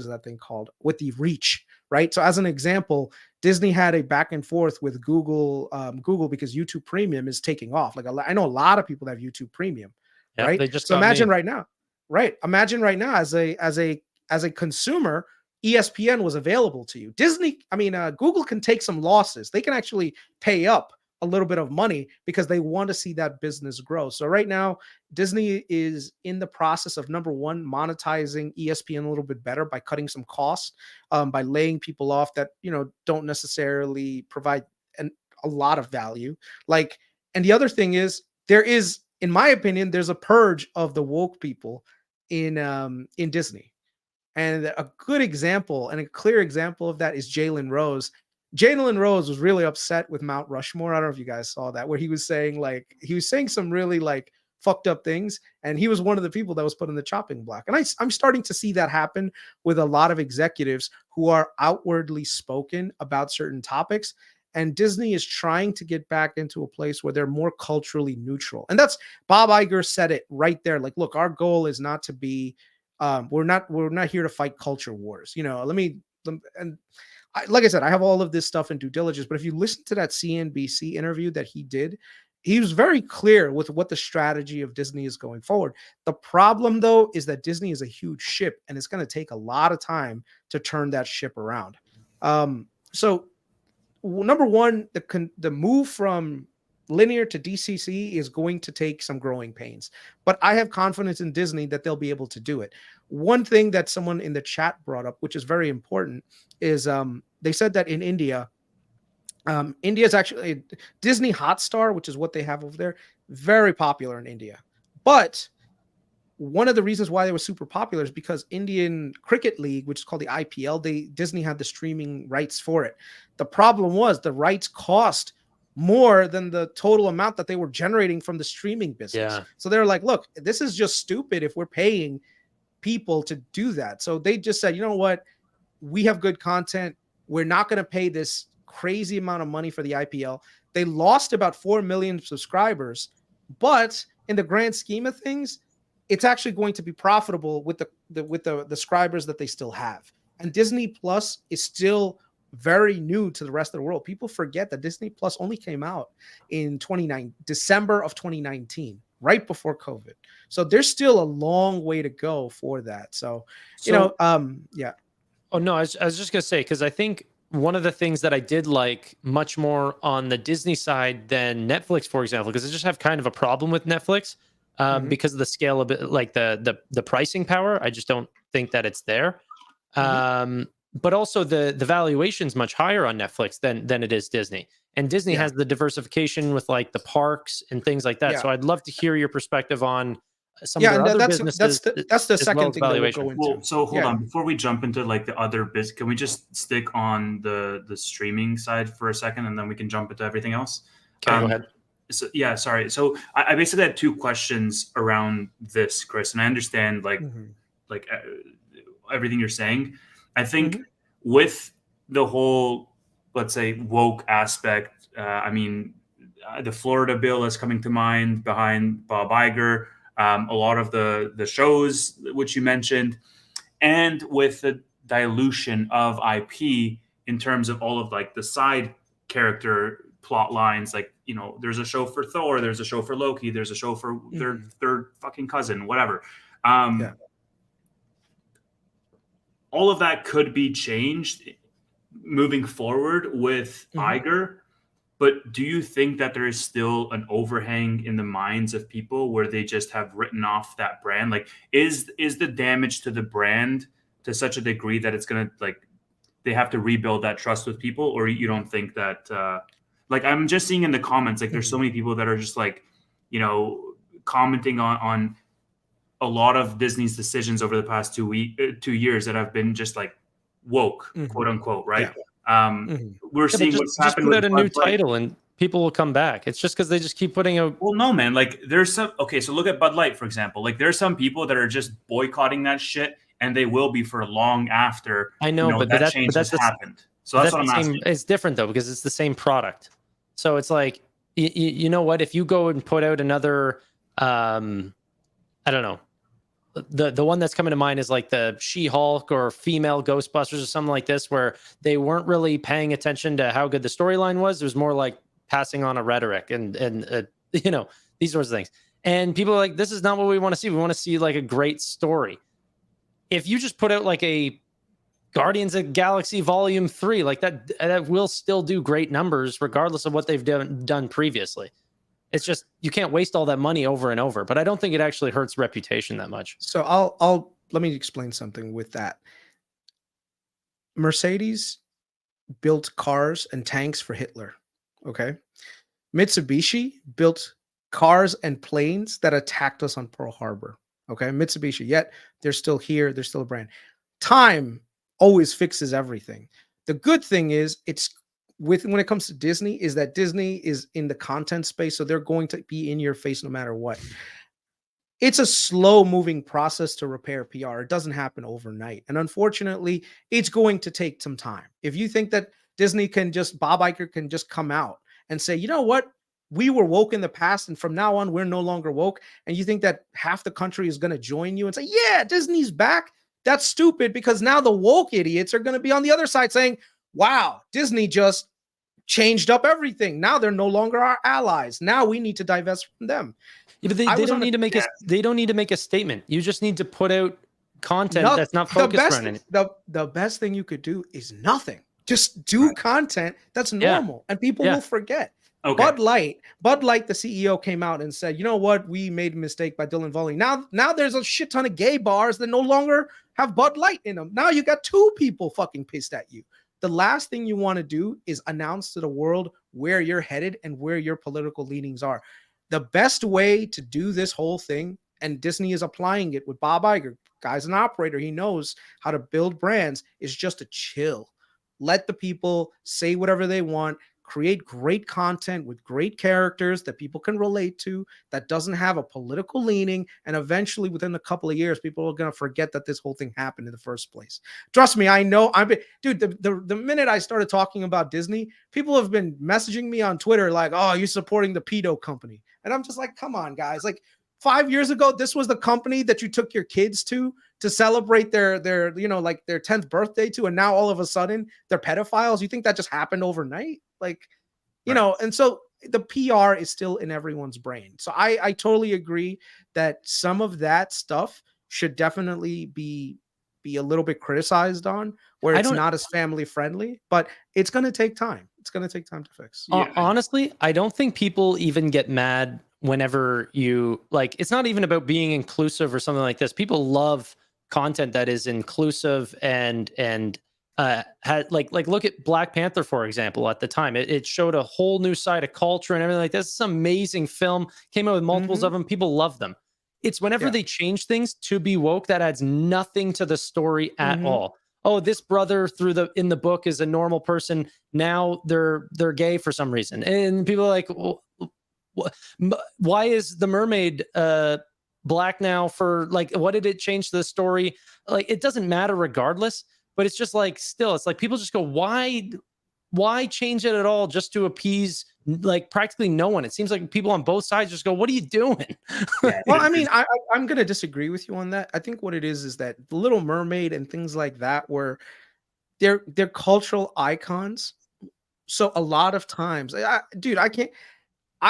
Speaker 3: is that thing called, with the reach, right? So as an example, Disney had a back and forth with Google because YouTube Premium is taking off. Like I know a lot of people that have YouTube Premium,
Speaker 2: Yeah,
Speaker 3: right?
Speaker 2: they just
Speaker 3: So
Speaker 2: got
Speaker 3: imagine
Speaker 2: me.
Speaker 3: right now, right? Imagine right now as a consumer, ESPN was available to you. Google can take some losses. They can actually pay up a little bit of money because they want to see that business grow. So right now, Disney is in the process of, number one, monetizing ESPN a little bit better by cutting some costs, by laying people off that don't necessarily provide a lot of value. Like, and the other thing is, there is, in my opinion, there's a purge of the woke people in Disney. And a good example and a clear example of that is Jalen Rose. Jalen Rose was really upset with Mount Rushmore. I don't know if you guys saw that, where he was saying some really like fucked up things. And he was one of the people that was put in the chopping block. And I'm starting to see that happen with a lot of executives who are outwardly spoken about certain topics. And Disney is trying to get back into a place where they're more culturally neutral. And that's, Bob Iger said it right there. Like, look, our goal is not to be, we're not here to fight culture wars. Like I said, I have all of this stuff in due diligence, but if you listen to that CNBC interview that he did, he was very clear with what the strategy of Disney is going forward. The problem, though, is that Disney is a huge ship, and it's going to take a lot of time to turn that ship around. So, number one, the move from linear to DCC is going to take some growing pains, but I have confidence in Disney that they'll be able to do it. One thing that someone in the chat brought up, which is very important, is they said that in India, India's actually Disney Hotstar, which is what they have over there, very popular in India. But one of the reasons why they were super popular is because Indian Cricket League, which is called the IPL, Disney had the streaming rights for it. The problem was the rights cost more than the total amount that they were generating from the streaming business.
Speaker 2: Yeah.
Speaker 3: So they're like, look, this is just stupid if we're paying people to do that. So they just said, you know what? We have good content. We're not going to pay this crazy amount of money for the IPL. They lost about 4 million subscribers, but in the grand scheme of things, it's actually going to be profitable with the subscribers that they still have. And Disney Plus is still very new to the rest of the world. People forget that Disney Plus only came out in December of 2019, right before COVID. So there's still a long way to go for that. So yeah.
Speaker 2: Oh no, I was just gonna say, because I think one of the things that I did like much more on the Disney side than Netflix, for example, because I just have kind of a problem with Netflix because of the scale of it, like the pricing power. I just don't think that it's there. But also the valuation's much higher on Netflix than it is Disney. And Disney has the diversification with like the parks and things like that. So I'd love to hear your perspective on some of their other businesses.
Speaker 3: That's the second thing that we'll go into.
Speaker 1: Well, so hold on, before we jump into like the other biz, can we just stick on the streaming side for a second, and then we can jump into everything else?
Speaker 2: Okay, go ahead.
Speaker 1: So yeah, sorry. So I basically had two questions around this, Chris, and I understand like everything you're saying. I think with the whole, let's say, woke aspect, the Florida bill is coming to mind behind Bob Iger, a lot of the shows which you mentioned, and with the dilution of IP in terms of all of like the side character plot lines, like, there's a show for Thor, there's a show for Loki, there's a show for their third fucking cousin, whatever. All of that could be changed moving forward with Iger, but do you think that there is still an overhang in the minds of people where they just have written off that brand? Like, is the damage to the brand to such a degree that it's gonna, like, they have to rebuild that trust with people, or you don't think that? Like, I'm just seeing in the comments, like, there's so many people that are just like, commenting on a lot of Disney's decisions over the past 2 years that have been just like woke, quote unquote, right? We're seeing what's happened.
Speaker 2: Just put out a new title and people will come back. It's just because they just keep putting a.
Speaker 1: Well, no, man. Like, there's some. Okay, so look at Bud Light, for example. Like, there's some people that are just boycotting that shit, and they will be for long after.
Speaker 2: I know, but
Speaker 1: that change has happened. So that's what I'm asking.
Speaker 2: It's different though, because it's the same product. So it's like, you know what? If you go and put out another, I don't know, the one that's coming to mind is like the She-Hulk or female Ghostbusters or something like this, where they weren't really paying attention to how good the storyline was. It was more like passing on a rhetoric and you know, these sorts of things. And people are like, this is not what we want to see. We want to see like a great story. If you just put out like a Guardians of the Galaxy Volume 3, like that will still do great numbers regardless of what they've done previously. It's just you can't waste all that money over and over. But I don't think it actually hurts reputation that much.
Speaker 3: So I'll let me explain something with that. Mercedes built cars and tanks for Hitler. Okay. Mitsubishi built cars and planes that attacked us on Pearl Harbor. Okay. Mitsubishi, yet they're still here. They're still a brand. Time always fixes everything. The good thing is when it comes to Disney is that Disney is in the content space. So they're going to be in your face no matter what. It's a slow moving process to repair PR. It doesn't happen overnight. And unfortunately, it's going to take some time. If you think that Disney Bob Iger can just come out and say, you know what? We were woke in the past, and from now on, we're no longer woke. And you think that half the country is going to join you and say, yeah, Disney's back. That's stupid, because now the woke idiots are going to be on the other side saying, wow, Disney just changed up everything. Now they're no longer our allies. Now we need to divest from them.
Speaker 2: Yeah, but they don't need to make they don't need to make a statement. You just need to put out content that's not focused on anything.
Speaker 3: The best thing you could do is nothing. Just do content that's normal, and people will forget. Okay. Bud Light, the CEO came out and said, you know what? We made a mistake by Dylan Volley. Now there's a shit ton of gay bars that no longer have Bud Light in them. Now you got two people fucking pissed at you. The last thing you want to do is announce to the world where you're headed and where your political leanings are. The best way to do this whole thing, and Disney is applying it with Bob Iger, guy's an operator, he knows how to build brands, is just to chill. Let the people say whatever they want. Create great content with great characters that people can relate to, that doesn't have a political leaning, and eventually within a couple of years people are going to forget that this whole thing happened in the first place. Trust me, I know. Dude, the minute I started talking about Disney, people have been messaging me on Twitter like, oh, you're supporting the pedo company, and I'm just like, come on guys, like 5 years ago this was the company that you took your kids to celebrate their you know, like their 10th birthday to, and now all of a sudden they're pedophiles. You think that just happened overnight? Like, you know, and so the PR is still in everyone's brain. So I totally agree that some of that stuff should definitely be a little bit criticized on, where it's not as family friendly, but it's going to take time. It's going to take time to fix.
Speaker 2: Honestly, I don't think people even get mad whenever you, like, it's not even about being inclusive or something like this. People love content that is inclusive and had like look at Black Panther, for example. At the time, it showed a whole new side of culture and everything like this. It's an amazing film, came out with multiples of them. People love them. It's whenever they change things to be woke, that adds nothing to the story at all. Oh, this brother in the book is a normal person. Now they're gay for some reason. And people are like, well, why is the mermaid black now? For like, what did it change to the story? Like, it doesn't matter regardless. But it's just like, still, it's like people just go, why change it at all just to appease like practically no one? It seems like people on both sides just go, what are you doing?
Speaker 3: Well, I mean, I'm going to disagree with you on that. I think what it is that The Little Mermaid and things like that were they're cultural icons. So a lot of times, I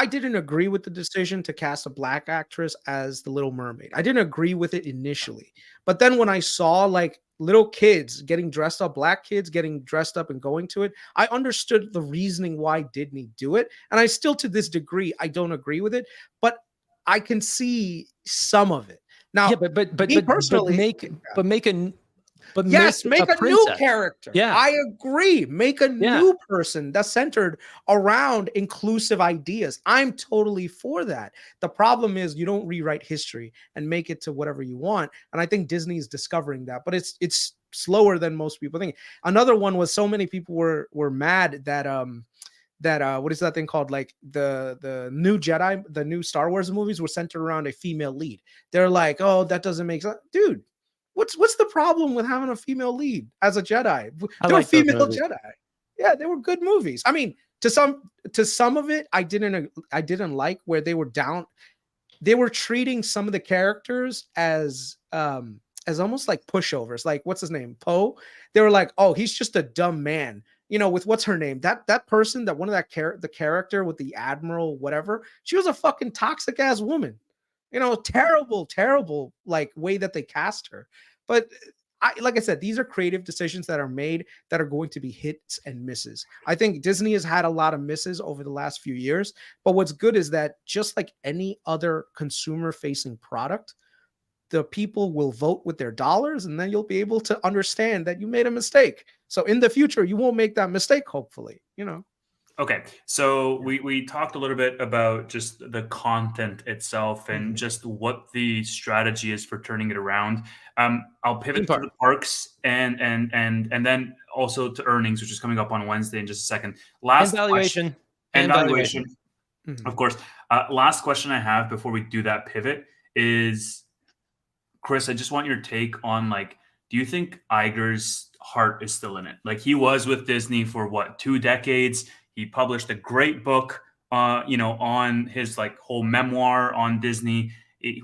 Speaker 3: didn't agree with the decision to cast a black actress as the Little Mermaid. I didn't agree with it initially. But then when I saw like little kids getting dressed up, black kids getting dressed up and going to it, I understood the reasoning why Disney do it. And I still, to this degree, I don't agree with it, but I can see some of it. Now,
Speaker 2: but
Speaker 3: me personally,
Speaker 2: make
Speaker 3: a new character.
Speaker 2: Yeah,
Speaker 3: I agree. Make a new person that's centered around inclusive ideas. I'm totally for that. The problem is you don't rewrite history and make it to whatever you want. And I think Disney is discovering that, but it's slower than most people think. Another one was so many people were mad that what is that thing called? Like the new Jedi, the new Star Wars movies were centered around a female lead. They're like, oh, that doesn't make sense, dude. What's the problem with having a female lead as a Jedi? They were female Jedi. Yeah, they were good movies. I mean, to to some of it, I didn't like where they were down. They were treating some of the characters as almost like pushovers. Like what's his name, Poe. They were like, oh, he's just a dumb man. You know, with what's her name? That person, that one of that the character with the admiral, whatever. She was a fucking toxic ass woman. You know, terrible, terrible like way that they cast her. But like I said, these are creative decisions that are made that are going to be hits and misses. I think Disney has had a lot of misses over the last few years, but what's good is that just like any other consumer facing product, the people will vote with their dollars, and then you'll be able to understand that you made a mistake. So in the future, you won't make that mistake, hopefully, you know.
Speaker 1: Okay, so we talked a little bit about just the content itself and
Speaker 3: Mhm.
Speaker 1: just what the strategy is for turning it around. I'll
Speaker 2: Theme
Speaker 1: pivot to
Speaker 2: park.
Speaker 1: the parks and then also to earnings, which is coming up on Wednesday in just a second.
Speaker 2: And
Speaker 1: Last question
Speaker 2: valuation.
Speaker 1: and valuation,
Speaker 3: Mhm.
Speaker 1: of course. Last question I have before we do that pivot is, Chris, I just want your take on, like, do you think Iger's heart is still in it? Like, he was with Disney for what, 2 decades? He published a great book, on his like whole memoir on Disney.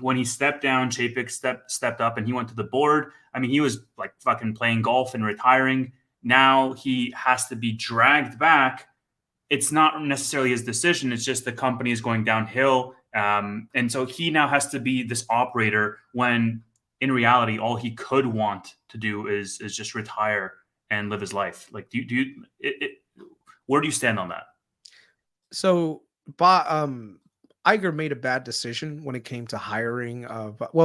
Speaker 1: When he stepped down, Chapek stepped up and he went to the board. I mean, he was like fucking playing golf and retiring. Now he has to be dragged back. It's not necessarily his decision. It's just the company is going downhill. And so he now has to be this operator when in reality, all he could want to do is just retire and live his life. Like, where do you stand on that?
Speaker 3: So, Iger made a bad decision when it came to hiring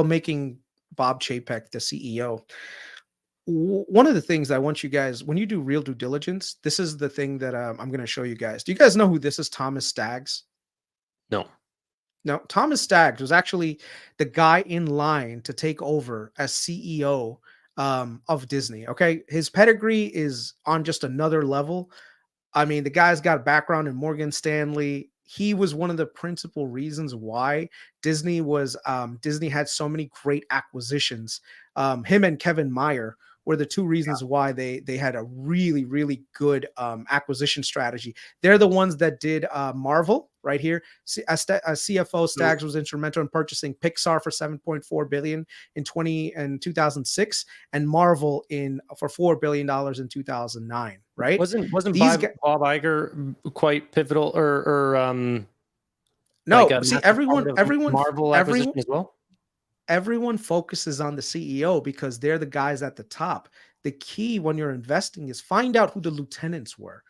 Speaker 3: making Bob Chapek the CEO. One of the things I want you guys, when you do real due diligence, this is the thing that I'm going to show you guys. Do you guys know who this is? Thomas Staggs.
Speaker 2: No.
Speaker 3: No, Thomas Staggs was actually the guy in line to take over as CEO of Disney. Okay, his pedigree is on just another level. I mean, the guy's got a background in Morgan Stanley. He was one of the principal reasons why Disney had so many great acquisitions. Him and Kevin Meyer were the two reasons why they had a really, really good acquisition strategy. They're the ones that did Marvel right here. CFO Staggs was instrumental in purchasing Pixar for $7.4 billion in 2006 and Marvel for $4 billion in 2009. Right?
Speaker 2: Wasn't
Speaker 3: These
Speaker 2: Bob Iger quite pivotal or
Speaker 3: no,
Speaker 2: like a
Speaker 3: see,
Speaker 2: massive part of Marvel acquisition as well?
Speaker 3: Everyone focuses on the CEO because they're the guys at the top. The key when you're investing is find out who the lieutenants were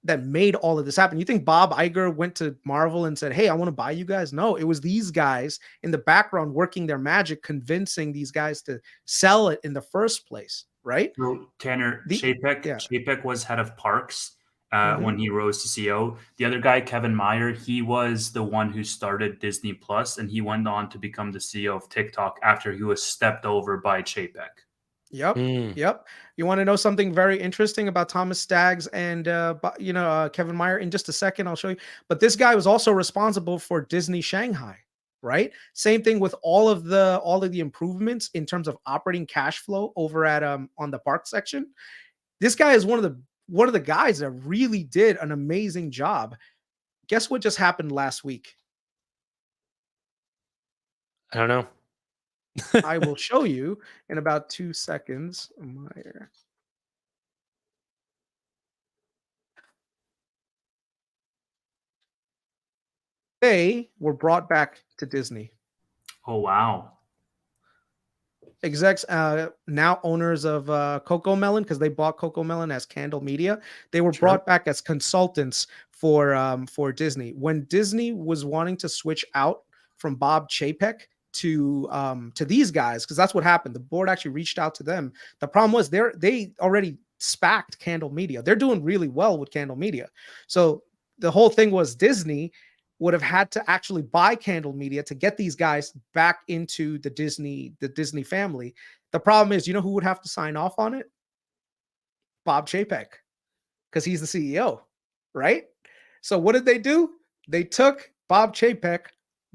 Speaker 3: that made all of this happen. You think Bob Iger went to Marvel and said, hey, I want to buy you guys? No, it was these guys in the background working their magic, convincing these guys to sell it in the first place, right?
Speaker 1: So, Tanner, Chapek was head of parks when he rose to CEO. The other guy, Kevin Meyer, he was the one who started Disney Plus, and he went on to become the CEO of TikTok after he was stepped over by Chapek.
Speaker 3: Yep. You want to know something very interesting about Thomas Staggs and Kevin Meyer? In just a second, I'll show you. But this guy was also responsible for Disney Shanghai, right? Same thing with all of the improvements in terms of operating cash flow over at on the park section. This guy is one of the guys that really did an amazing job. Guess what just happened last week?
Speaker 2: I don't know.
Speaker 3: I will show you in about 2 seconds. Meyer. They were brought back to Disney.
Speaker 1: Oh, wow.
Speaker 3: Execs, now owners of CoComelon, because they bought CoComelon as Candle Media. They were brought back as consultants for Disney. When Disney was wanting to switch out from Bob Chapek to these guys, because that's what happened. The board actually reached out to them. The problem was they already SPAC'd Candle Media. They're doing really well with Candle Media. So the whole thing was Disney would have had to actually buy Candle Media to get these guys back into the Disney family. The problem is, you know who would have to sign off on it? Bob Chapek, because he's the CEO, right? So what did they do? They took Bob Chapek,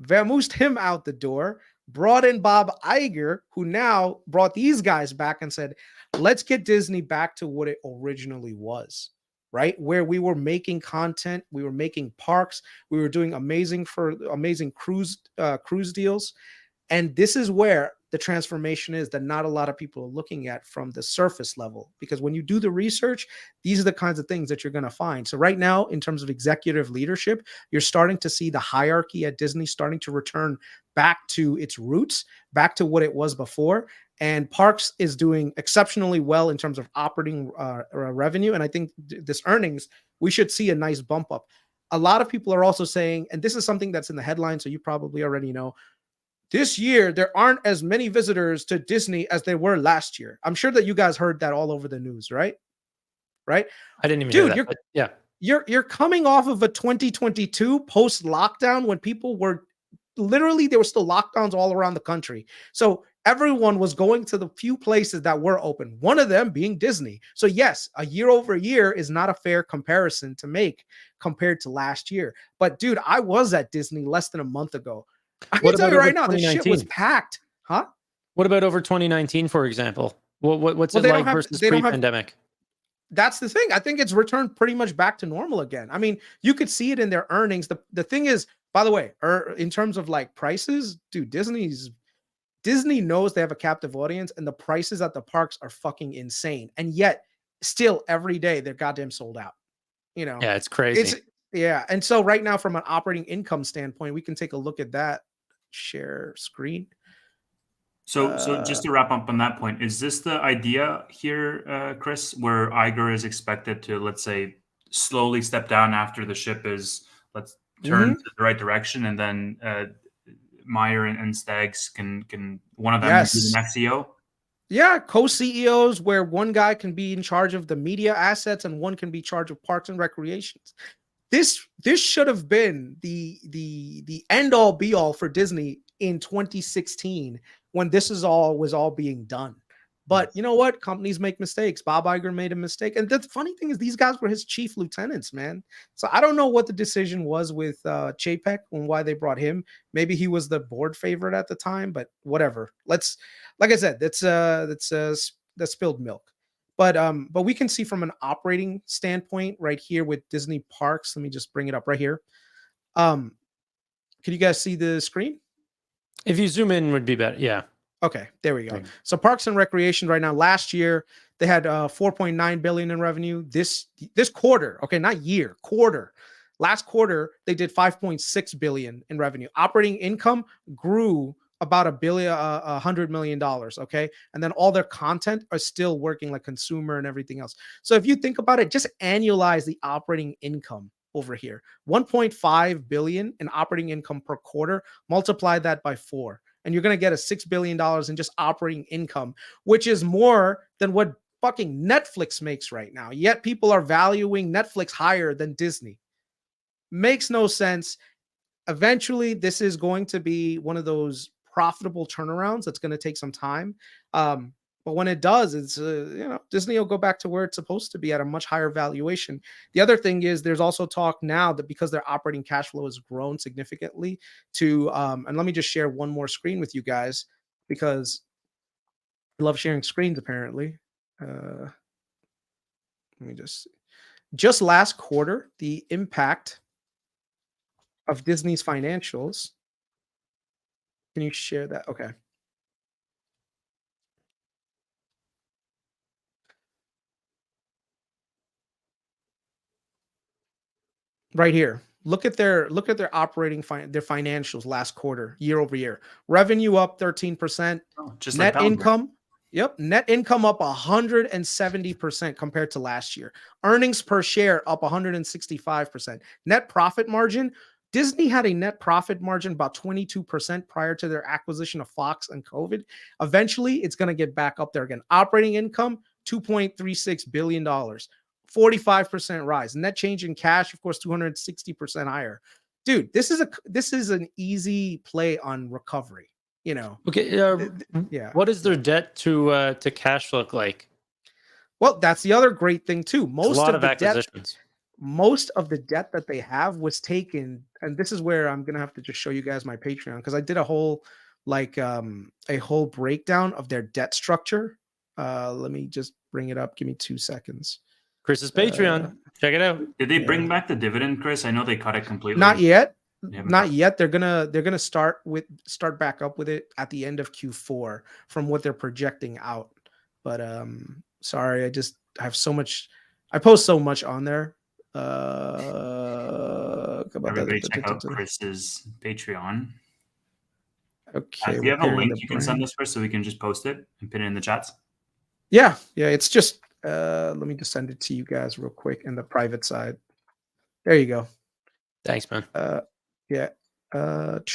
Speaker 3: vamoosed him out the door, brought in Bob Iger, who now brought these guys back and said, let's get Disney back to what it originally was. right? Where we were making content, we were making parks, we were doing amazing cruise deals. And this is where the transformation is that not a lot of people are looking at from the surface level. Because when you do the research, these are the kinds of things that you're going to find. So right now, in terms of executive leadership, you're starting to see the hierarchy at Disney starting to return back to its roots, back to what it was before. And Parks is doing exceptionally well in terms of operating revenue. And I think this earnings, we should see a nice bump up. A lot of people are also saying, and this is something that's in the headline, so you probably already know, this year there aren't as many visitors to Disney as there were last year. I'm sure that you guys heard that all over the news, right? Right?
Speaker 2: I didn't even hear
Speaker 3: Dude,
Speaker 2: that. But yeah.
Speaker 3: You're coming off of a 2022 post lockdown when people were literally, there were still lockdowns all around the country. So everyone was going to the few places that were open, one of them being Disney. So yes, a year over year is not a fair comparison to make compared to last year. But dude, I was at Disney less than a month ago. I can tell you right now, the shit was packed. Huh?
Speaker 2: What about over 2019, for example? What's it like versus pre-pandemic?
Speaker 3: That's the thing. I think it's returned pretty much back to normal again. I mean, you could see it in their earnings. The thing is, by the way, in terms of like prices, dude, Disney knows they have a captive audience, and the prices at the parks are fucking insane. And yet, still every day they're goddamn sold out. You know,
Speaker 2: yeah, it's crazy.
Speaker 3: Yeah. And so right now, from an operating income standpoint, we can take a look at that. Share screen.
Speaker 1: So just to wrap up on that point, is this the idea here, Chris, where Iger is expected to, let's say, slowly step down after the ship is, let's turn to the right direction, and then Meyer and Staggs can one of them be the next CEO?
Speaker 3: Yeah, co-CEOs where one guy can be in charge of the media assets and one can be in charge of parks and recreations. This should have been the end all be all for Disney in 2016 when this was all being done. But you know what? Companies make mistakes. Bob Iger made a mistake. And the funny thing is these guys were his chief lieutenants, man. So I don't know what the decision was with Chapek and why they brought him. Maybe he was the board favorite at the time, but whatever. Like I said, that's spilled milk. But we can see from an operating standpoint right here with Disney Parks. Let me just bring it up right here. Can you guys see the screen?
Speaker 2: If you zoom in, would be better. Yeah.
Speaker 3: Okay, there we go. So Parks and Recreation right now, last year they had 4.9 billion in revenue. This quarter, okay, not year, quarter. Last quarter they did 5.6 billion in revenue. Operating income grew about $100 million. Okay. And then all their content are still working like consumer and everything else. So if you think about it, just annualize the operating income over here, 1.5 billion in operating income per quarter, multiply that by 4, and you're going to get a $6 billion in just operating income, which is more than what fucking Netflix makes right now. Yet people are valuing Netflix higher than Disney. Makes no sense. Eventually, this is going to be one of those profitable turnarounds that's going to take some time. But when it does, it's Disney will go back to where it's supposed to be at a much higher valuation. The other thing is there's also talk now that because their operating cash flow has grown significantly to and let me just share one more screen with you guys because I love sharing screens apparently. Let me just last quarter, the impact of Disney's financials. Can you share that? Okay. Right here. Look at their operating their financials last quarter, year over year. Revenue up 13%.
Speaker 1: Just
Speaker 3: net
Speaker 1: like
Speaker 3: income. Yep. Net income up 170% compared to last year. Earnings per share up 165%. Net profit margin. Disney had a net profit margin about 22% prior to their acquisition of Fox and COVID. Eventually, it's going to get back up there again. Operating income, $2.36 billion. 45% rise. Net change in cash, of course, 260% higher. Dude, this is an easy play on recovery.
Speaker 2: Okay.
Speaker 3: Yeah.
Speaker 2: What does their debt to cash look like?
Speaker 3: Well, that's the other great thing too. Most of the debt that they have was taken, and this is where I'm gonna have to just show you guys my Patreon because I did a whole breakdown of their debt structure. Let me just bring it up. Give me 2 seconds.
Speaker 2: Chris's Patreon. Check it out.
Speaker 1: Did they
Speaker 3: Yeah.
Speaker 1: bring back the dividend, Chris? I know they cut it completely.
Speaker 3: Not yet.
Speaker 1: They haven't
Speaker 3: Not
Speaker 1: cut-
Speaker 3: yet. They're gonna start back up with it at the end of Q4 from what they're projecting out. But sorry, I have so much. I post so much on there.
Speaker 1: Everybody check out Chris's Patreon.
Speaker 3: Okay.
Speaker 1: Do you have a
Speaker 3: repairing
Speaker 1: link
Speaker 3: the
Speaker 1: you can send
Speaker 3: brand.
Speaker 1: us, Chris, so we can just post it and pin it in the chats?
Speaker 3: Yeah. It's just let me just send it to you guys real quick in the private side. There you go.
Speaker 2: Thanks, man.
Speaker 3: Yeah. Let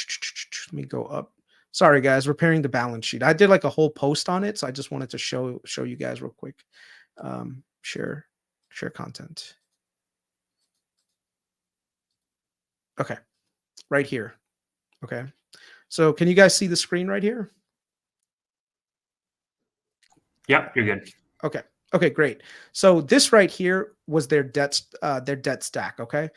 Speaker 3: me go up. Sorry, guys. Repairing the balance sheet. I did like a whole post on it, so I just wanted to show you guys real quick. Share content. Okay, right here. Okay, so can you guys see the screen right here?
Speaker 1: Yep, you're good.
Speaker 3: Okay, great. So this right here was their debt stack. Okay.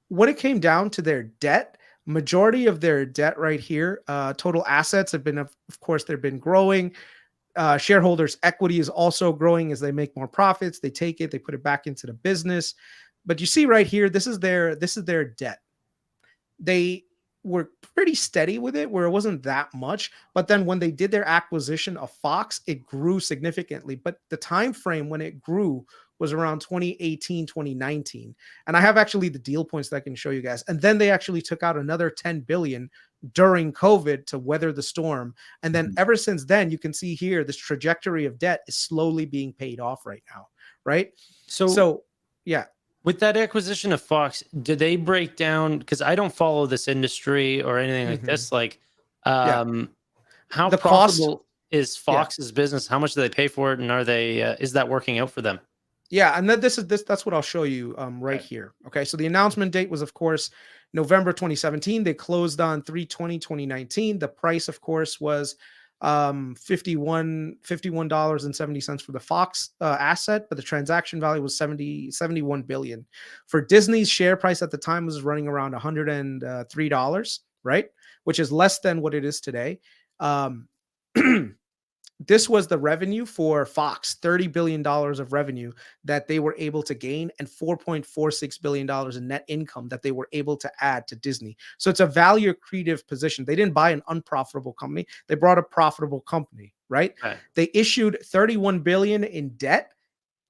Speaker 3: When it came down to their debt, majority of their debt right here, total assets have been, of course, they've been growing. Shareholders' equity is also growing as they make more profits. They take it, they put it back into the business. But you see right here, this is their debt. They were pretty steady with it, where it wasn't that much. But then when they did their acquisition of Fox, it grew significantly. But the time frame when it grew was around 2018, 2019. And I have actually the deal points that I can show you guys. And then they actually took out another 10 billion during COVID to weather the storm. And then ever since then, you can see here, this trajectory of debt is slowly being paid off right now. Right. So yeah.
Speaker 2: With that acquisition of Fox, did they break down? Because I don't follow this industry or anything like this. Like, how
Speaker 3: the
Speaker 2: profitable is Fox's business? How much do they pay for it? And are they, is that working out for them?
Speaker 3: Yeah, and then that's what I'll show you right here. Okay, so the announcement date was, of course, November 2017. They closed on 3/20/2019. The price, of course, was $51.70 for the Fox asset, but the transaction value was 71 billion. For Disney's share price at the time was running around $103, right? Which is less than what it is today. This was the revenue for Fox, $30 billion of revenue that they were able to gain, and $4.46 billion in net income that they were able to add to Disney. So it's a value accretive position. They didn't buy an unprofitable company. They brought a profitable company, right? They issued $31 billion in debt.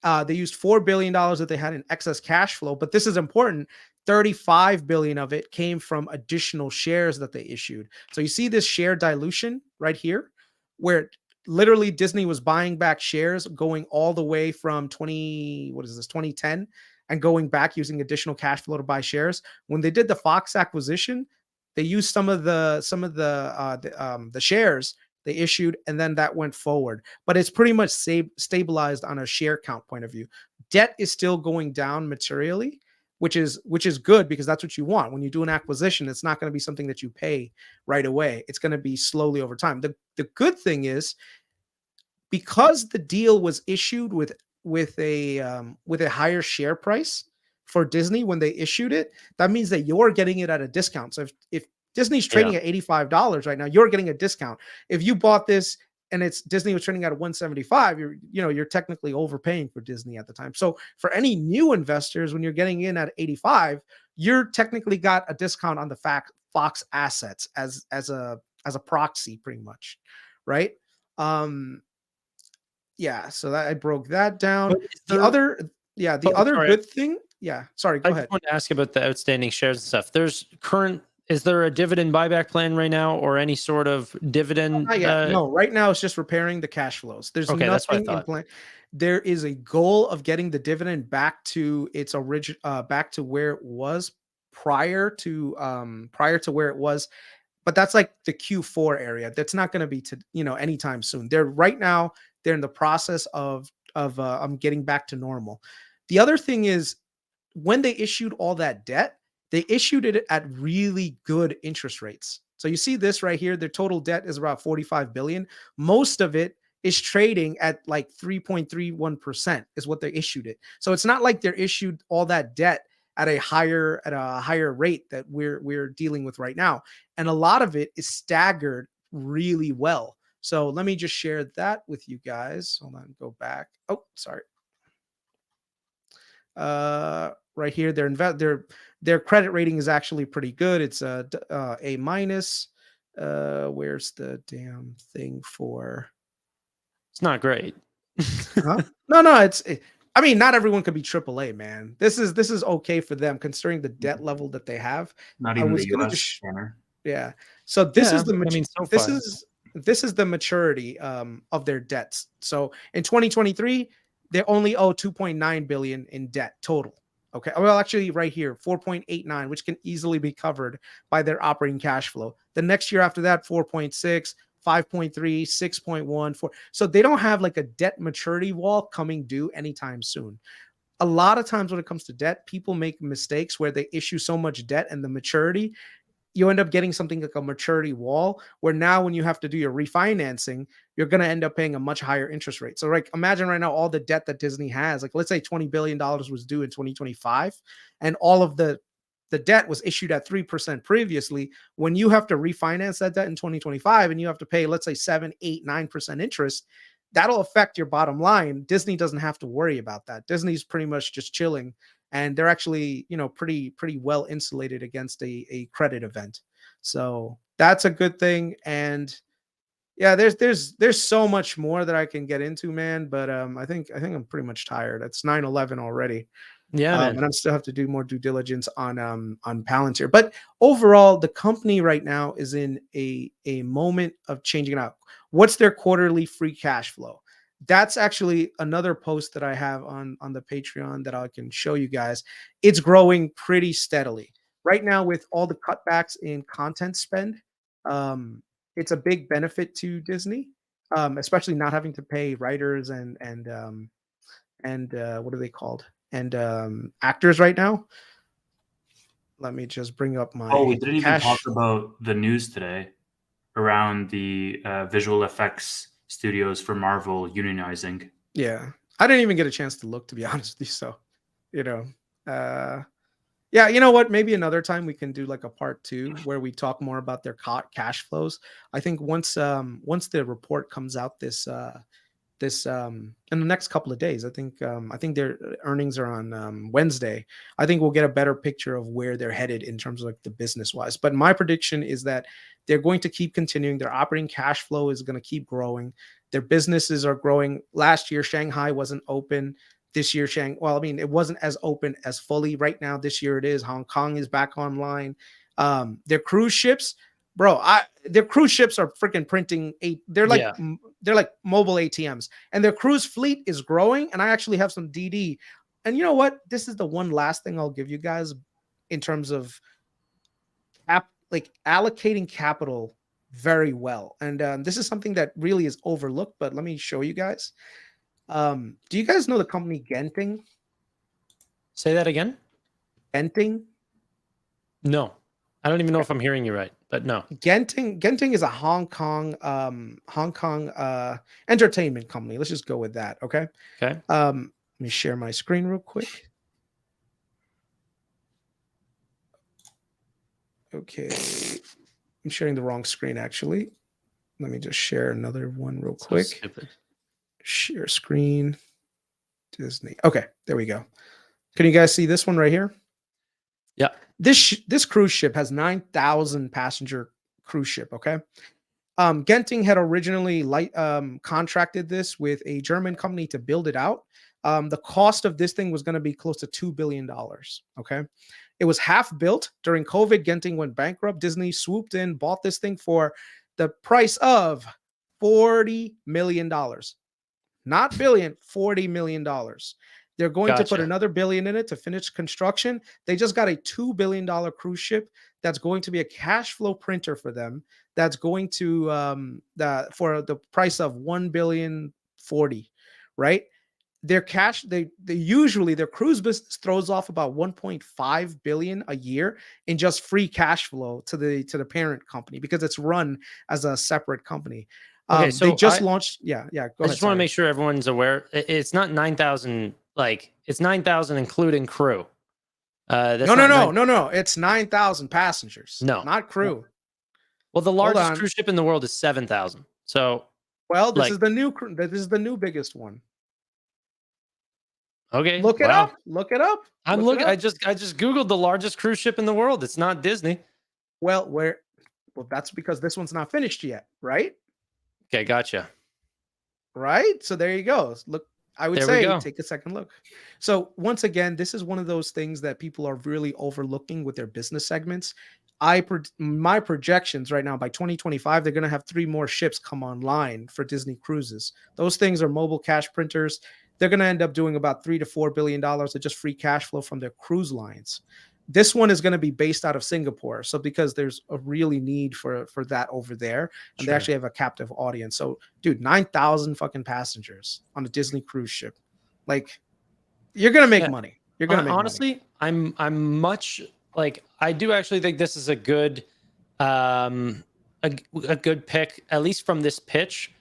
Speaker 3: They used $4 billion that they had in excess cash flow, but this is important. 35 billion of it came from additional shares that they issued. So you see this share dilution right here, where literally Disney was buying back shares going all the way from 2010 and going back using additional cash flow to buy shares. When they did the Fox acquisition, they used some of the shares they issued, and then that went forward. But it's pretty much stabilized on a share count point of view. Debt is still going down materially, which is good, because that's what you want. When you do an acquisition, it's not going to be something that you pay right away. It's going to be slowly over time. The good thing is, because the deal was issued with a higher share price for Disney when they issued it, that means that you're getting it at a discount. So if Disney's trading at $85 right now, you're getting a discount. If you bought this and Disney was trading at $175, you're technically overpaying for Disney at the time. So for any new investors, when you're getting in at 85, you're technically got a discount on the Fox assets as a proxy, pretty much, right? Yeah, so that I broke that down. The other good thing. Yeah, sorry, go ahead.
Speaker 2: I want to ask about the outstanding shares and stuff. Is there a dividend buyback plan right now, or any sort of dividend?
Speaker 3: No, right now it's just repairing the cash flows. There's nothing in plan. There is a goal of getting the dividend back to its back to where it was prior to where it was. But that's like the Q4 area. That's not going to be anytime soon. They're in the process of getting back to normal. The other thing is, when they issued all that debt, they issued it at really good interest rates. So you see this right here. Their total debt is about 45 billion. Most of it is trading at like 3.31% is what they issued it. So it's not like they're issued all that debt at a higher rate that we're dealing with right now. And a lot of it is staggered really well. So let me just share that with you guys. Hold on, go back. Oh, sorry. Right here, their credit rating is actually pretty good. It's A minus. Where's the damn thing for?
Speaker 2: It's not great.
Speaker 3: Huh? No, I mean, not everyone could be AAA, man. This is okay for them considering the debt level that they have.
Speaker 1: Not
Speaker 3: I
Speaker 1: even
Speaker 3: was
Speaker 1: the
Speaker 3: gonna
Speaker 1: U.S.
Speaker 3: just
Speaker 1: banner.
Speaker 3: yeah. So this
Speaker 2: Yeah,
Speaker 3: is the
Speaker 2: I mean, so
Speaker 3: this
Speaker 2: far.
Speaker 3: is the maturity of their debts. So in 2023, they only owe 2.9 billion in debt total. Okay. Well, actually, right here, 4.89, which can easily be covered by their operating cash flow. The next year after that, 4.6, 5.3, 6.1, 4. So they don't have like a debt maturity wall coming due anytime soon. A lot of times when it comes to debt, people make mistakes where they issue so much debt and the maturity, you end up getting something like a maturity wall where now when you have to do your refinancing, you're going to end up paying a much higher interest rate. So like imagine right now all the debt that Disney has, like let's say $20 billion was due in 2025 and all of the debt was issued at 3% previously. When you have to refinance that debt in 2025 and you have to pay, let's say 7, 8, 9% interest, that'll affect your bottom line. Disney doesn't have to worry about that. Disney's pretty much just chilling and they're actually, pretty well insulated against a credit event. So that's a good thing. And yeah, there's so much more that I can get into, man. But I think I'm pretty much tired. It's 9/11 already.
Speaker 2: Yeah, man.
Speaker 3: And I still have to do more due diligence on Palantir. But overall, the company right now is in a moment of changing it out. What's their quarterly free cash flow? That's actually another post that I have on the Patreon that I can show you guys. It's growing pretty steadily right now with all the cutbacks in content spend. It's a big benefit to Disney, especially not having to pay writers and what are they called? And actors right now. Let me just bring up my
Speaker 1: Oh, we didn't even
Speaker 3: cash.
Speaker 1: talk about the news today around the visual effects studios for Marvel unionizing.
Speaker 3: Yeah, I didn't even get a chance to look, to be honest with you. So, yeah, you know what? Maybe another time we can do like a part 2 where we talk more about their cash flows. I think once the report comes out this in the next couple of days. I think their earnings are on Wednesday. I think we'll get a better picture of where they're headed in terms of like the business wise. But my prediction is that they're going to keep continuing. Their operating cash flow is going to keep growing. Their businesses are growing. Last year, Shanghai wasn't open. This year, it wasn't as open as fully. Right now, this year it is. Hong Kong is back online. Their cruise ships, bro, their cruise ships are freaking printing they're like mobile ATMs, and their cruise fleet is growing. And I actually have some DD. And you know what? This is the one last thing I'll give you guys in terms of allocating capital very well. And this is something that really is overlooked, but let me show you guys. Do you guys know the company Genting?
Speaker 2: Say that again?
Speaker 3: Genting?
Speaker 2: No. I don't even know if I'm hearing you right, but no.
Speaker 3: Genting is a Hong Kong entertainment company. Let's just go with that, okay?
Speaker 2: Okay.
Speaker 3: Let me share my screen real quick. Okay. I'm sharing the wrong screen, actually. Let me just share another one real quick.
Speaker 2: Stupid.
Speaker 3: Share screen. Disney. Okay, there we go. Can you guys see this one right here?
Speaker 2: Yeah.
Speaker 3: This cruise ship has 9,000 passenger cruise ship, okay? Genting had originally contracted this with a German company to build it out. The cost of this thing was going to be close to $2 billion, okay? It was half built. During COVID, Genting went bankrupt. Disney swooped in, bought this thing for the price of $40 million. Not billion, $40 million. They're going to put another billion in it to finish construction. They just got a $2 billion cruise ship that's going to be a cash flow printer for them. That's going to for the price of $1 billion 40, right? Their cash, they usually their cruise business throws off about 1.5 billion a year in just free cash flow to the parent company because it's run as a separate company.
Speaker 2: Okay, so
Speaker 3: they just launched. Yeah. Go ahead.
Speaker 2: I just want to make sure everyone's aware. It's not 9,000. Like it's 9,000 including crew.
Speaker 3: No. It's 9,000 passengers.
Speaker 2: No,
Speaker 3: not crew.
Speaker 2: Well, the largest cruise ship in the world is 7,000. So
Speaker 3: Well, this
Speaker 2: Like,
Speaker 3: is the new. This is the new biggest one.
Speaker 2: okay,
Speaker 3: Look it
Speaker 2: wow.
Speaker 3: up. Look it up.
Speaker 2: I'm
Speaker 3: Look it
Speaker 2: looking.
Speaker 3: up.
Speaker 2: I just googled the largest cruise ship in the world. It's not Disney.
Speaker 3: Well, well, that's because this one's not finished yet, right?
Speaker 2: Okay, gotcha.
Speaker 3: Right? So there you go. Look, I would
Speaker 2: There we
Speaker 3: say
Speaker 2: go.
Speaker 3: take a second look. So once again, this is one of those things that people are really overlooking with their business segments. My projections right now by 2025, they're going to have 3 more ships come online for Disney Cruises. Those things are mobile cash printers. They're going to end up doing about $3 to $4 billion of just free cash flow from their cruise lines. This one is going to be based out of Singapore. So because there's a really need for that over there, and they
Speaker 2: Sure.
Speaker 3: actually have a captive audience. So dude, 9,000 fucking passengers on a Disney cruise ship. Like, you're going to make
Speaker 2: Yeah.
Speaker 3: money. You're going to make money.
Speaker 2: Honestly, I'm much like, I do actually think this is a good a good pick, at least from this pitch.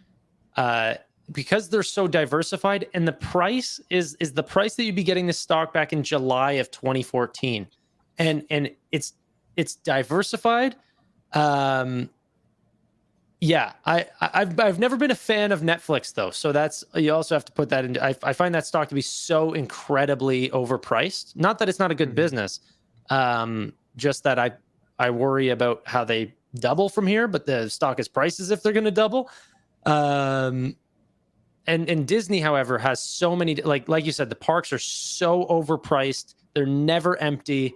Speaker 2: Because they're so diversified, and the price is the price that you'd be getting this stock back in July of 2014, and it's diversified. Yeah, I've never been a fan of Netflix though, so that's, you also have to put that into. I find that stock to be so incredibly overpriced. Not that it's not a good business, just that I worry about how they double from here, but the stock is priced as if they're going to double. And Disney, however, has so many, like you said, the parks are so overpriced. They're never empty.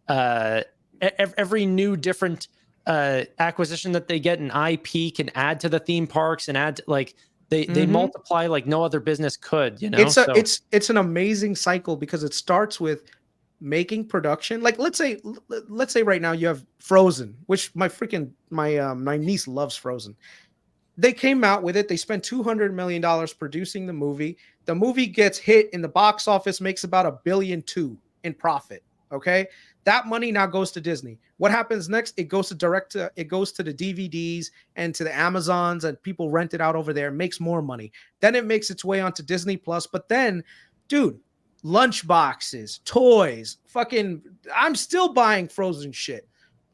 Speaker 2: Every new different acquisition that they get, an IP can add to the theme parks and add to, like, they multiply like no other business could. You know,
Speaker 3: it's an amazing cycle because it starts with making production. Like let's say right now you have Frozen, which my niece loves Frozen. They came out with it. They spent $200 million producing the movie. The movie gets hit in the box office, makes about $1.2 billion in profit. Okay. That money now goes to Disney. What happens next? It goes to the DVDs and to the Amazons, and people rent it out over there, makes more money. Then it makes its way onto Disney Plus. But then, dude, lunch boxes, toys, fucking, I'm still buying Frozen shit.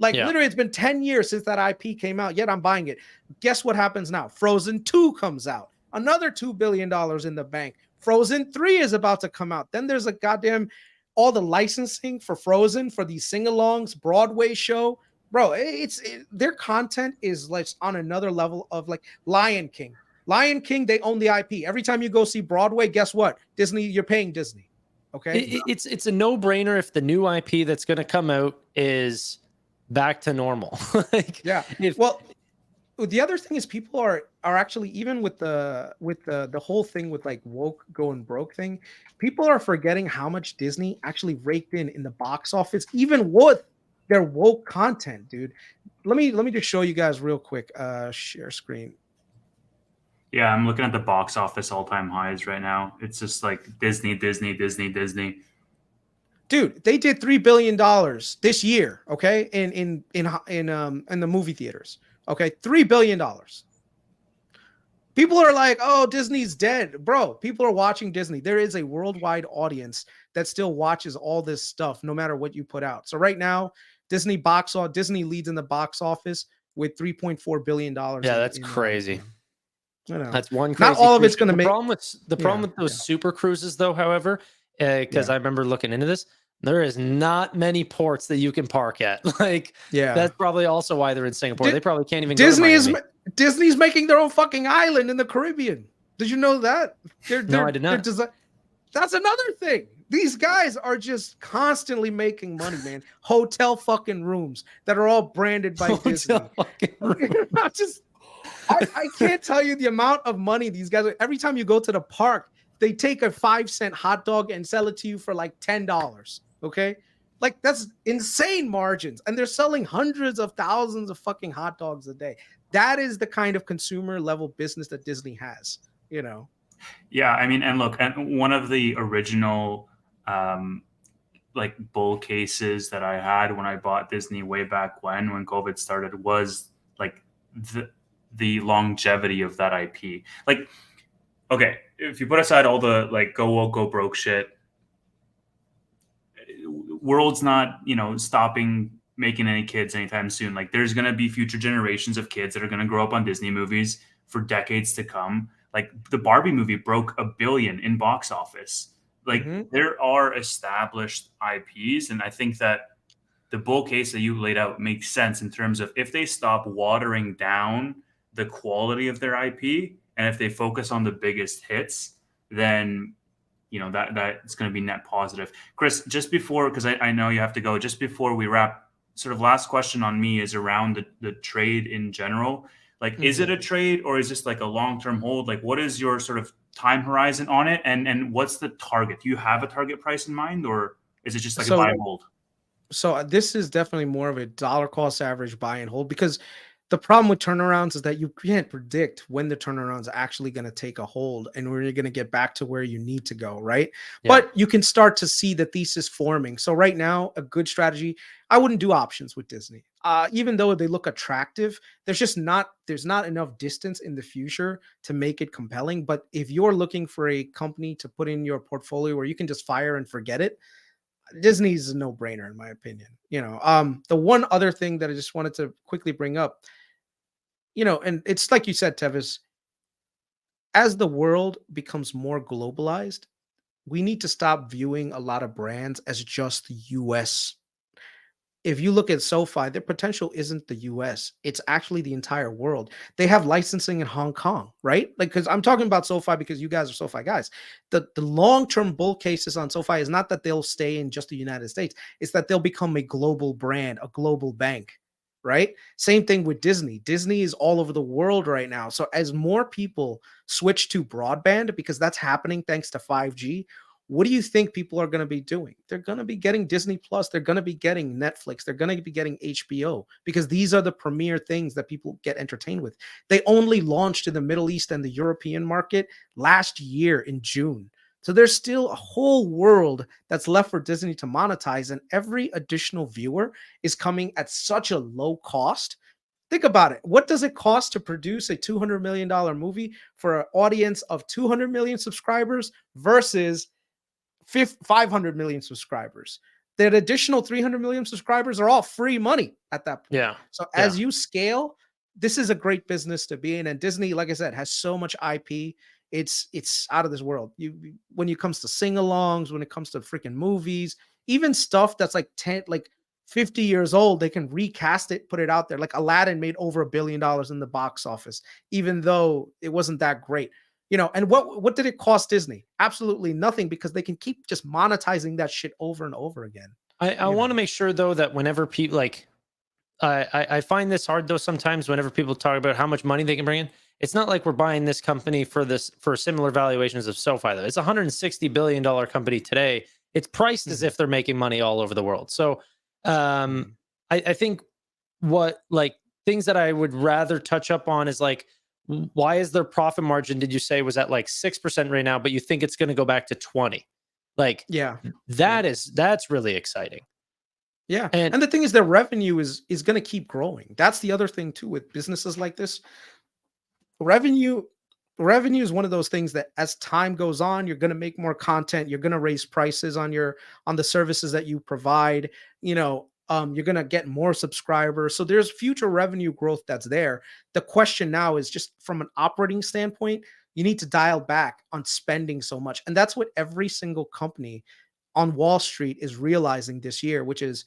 Speaker 3: Like, literally, it's been 10 years since that IP came out, yet I'm buying it. Guess what happens now? Frozen 2 comes out. Another $2 billion in the bank. Frozen 3 is about to come out. Then there's all the licensing for Frozen, for these sing-alongs, Broadway show. Bro, their content is like on another level of like Lion King. Lion King, they own the IP. Every time you go see Broadway, guess what? Disney, you're paying Disney. Okay?
Speaker 2: It's a no-brainer if the new IP that's going to come out is back to normal. Like,
Speaker 3: yeah. Well, the other thing is people are actually, even with the whole thing with like woke going broke thing, people are forgetting how much Disney actually raked in the box office, even with their woke content, dude. Let me just show you guys real quick. Share screen.
Speaker 1: Yeah, I'm looking at the box office all-time highs right now. It's just like Disney.
Speaker 3: Dude, they did $3 billion this year, okay, in the movie theaters, okay, $3 billion. People are like, "Oh, Disney's dead, bro." People are watching Disney. There is a worldwide audience that still watches all this stuff, no matter what you put out. So right now, Disney leads in the box office with $3.4 billion.
Speaker 2: Yeah, that's crazy.
Speaker 3: You know,
Speaker 2: that's one crazy.
Speaker 3: Not all of it's going to make.
Speaker 2: Problem with those super cruises, though, however, because I remember looking into this, there is not many ports that you can park at. Like, that's probably also why they're in Singapore. They probably can't even.
Speaker 3: Disney's making their own fucking island in the Caribbean. Did you know that?
Speaker 2: No, I did not.
Speaker 3: That's another thing. These guys are just constantly making money, man. Hotel fucking rooms that are all branded by Disney. I can't tell you the amount of money these guys are. Every time you go to the park, they take a 5-cent hot dog and sell it to you for like $10. Okay. Like, that's insane margins. And they're selling hundreds of thousands of fucking hot dogs a day. That is the kind of consumer level business that Disney has, you know?
Speaker 1: Yeah. I mean, and look, and one of the original, like bull cases that I had when I bought Disney way back when COVID started was like the longevity of that IP. Like, okay, if you put aside all the like go woke, go broke shit, world's not, stopping making any kids anytime soon. Like, there's going to be future generations of kids that are going to grow up on Disney movies. for decades to come. Like the Barbie movie broke $1 billion in box office. Like
Speaker 3: Mhm.
Speaker 1: there are established IPs, and I think that the bull case that you laid out makes sense in terms of if they stop watering down the quality of their IP and if they focus on the biggest hits, then that's going to be net positive. Chris, just before, because I know you have to go, just before we wrap, sort of last question on me is around the trade in general. Like, is it a trade or is this like a long-term hold? Like, what is your sort of time horizon on it, and what's the target? Do you have a target price in mind, or is it just like a buy and hold?
Speaker 3: So this is definitely more of a dollar cost average buy and hold, because the problem with turnarounds is that you can't predict when the turnaround's actually going to take a hold and when you're going to get back to where you need to go, right?
Speaker 2: Yeah.
Speaker 3: But you can start to see the thesis forming. So right now, a good strategy, I wouldn't do options with Disney. Even though they look attractive, there's not enough distance in the future to make it compelling. But if you're looking for a company to put in your portfolio where you can just fire and forget it, Disney's a no-brainer in my opinion. The one other thing that I just wanted to quickly bring up, and it's like you said, Tevis, as the world becomes more globalized, we need to stop viewing a lot of brands as just US. If you look at SoFi, their potential isn't the US. It's actually the entire world. They have licensing in Hong Kong, right? Like, because I'm talking about SoFi because you guys are SoFi guys. The long-term bull cases on SoFi is not that they'll stay in just the United States. It's that they'll become a global brand, a global bank, right? Same thing with Disney. Disney is all over the world right now. So as more people switch to broadband, because that's happening thanks to 5G, what do you think people are going to be doing? They're going to be getting Disney Plus. They're going to be getting Netflix. They're going to be getting HBO, because these are the premier things that people get entertained with. They only launched in the Middle East and the European market last year in June. So there's still a whole world that's left for Disney to monetize, and every additional viewer is coming at such a low cost. Think about it. What does it cost to produce a $200 million movie for an audience of 200 million subscribers versus 500 million subscribers? That additional 300 million subscribers are all free money at that point.
Speaker 2: Yeah.
Speaker 3: So as you scale, this is a great business to be in. And Disney, like I said, has so much IP. It's out of this world. When it comes to sing-alongs, when it comes to freaking movies, even stuff that's like 50 years old, they can recast it, put it out there. Like Aladdin made over $1 billion in the box office, even though it wasn't that great. And what did it cost Disney? Absolutely nothing, because they can keep just monetizing that shit over and over again.
Speaker 2: I want to make sure though that whenever people I find this hard though sometimes whenever people talk about how much money they can bring in. It's not like we're buying this company for similar valuations of SoFi though. It's a $160 billion company today. It's priced as if they're making money all over the world. So I think what things that I would rather touch up on is like, why is their profit margin, did you say, was at like 6% right now, but you think it's going to go back to 20? That's really exciting.
Speaker 3: Yeah. And the thing is, their revenue is going to keep growing. That's the other thing too with businesses like this. Revenue is one of those things that as time goes on, you're going to make more content. You're going to raise prices on the services that you provide. You're going to get more subscribers. So there's future revenue growth that's there. The question now is just from an operating standpoint, you need to dial back on spending so much. And that's what every single company on Wall Street is realizing this year, which is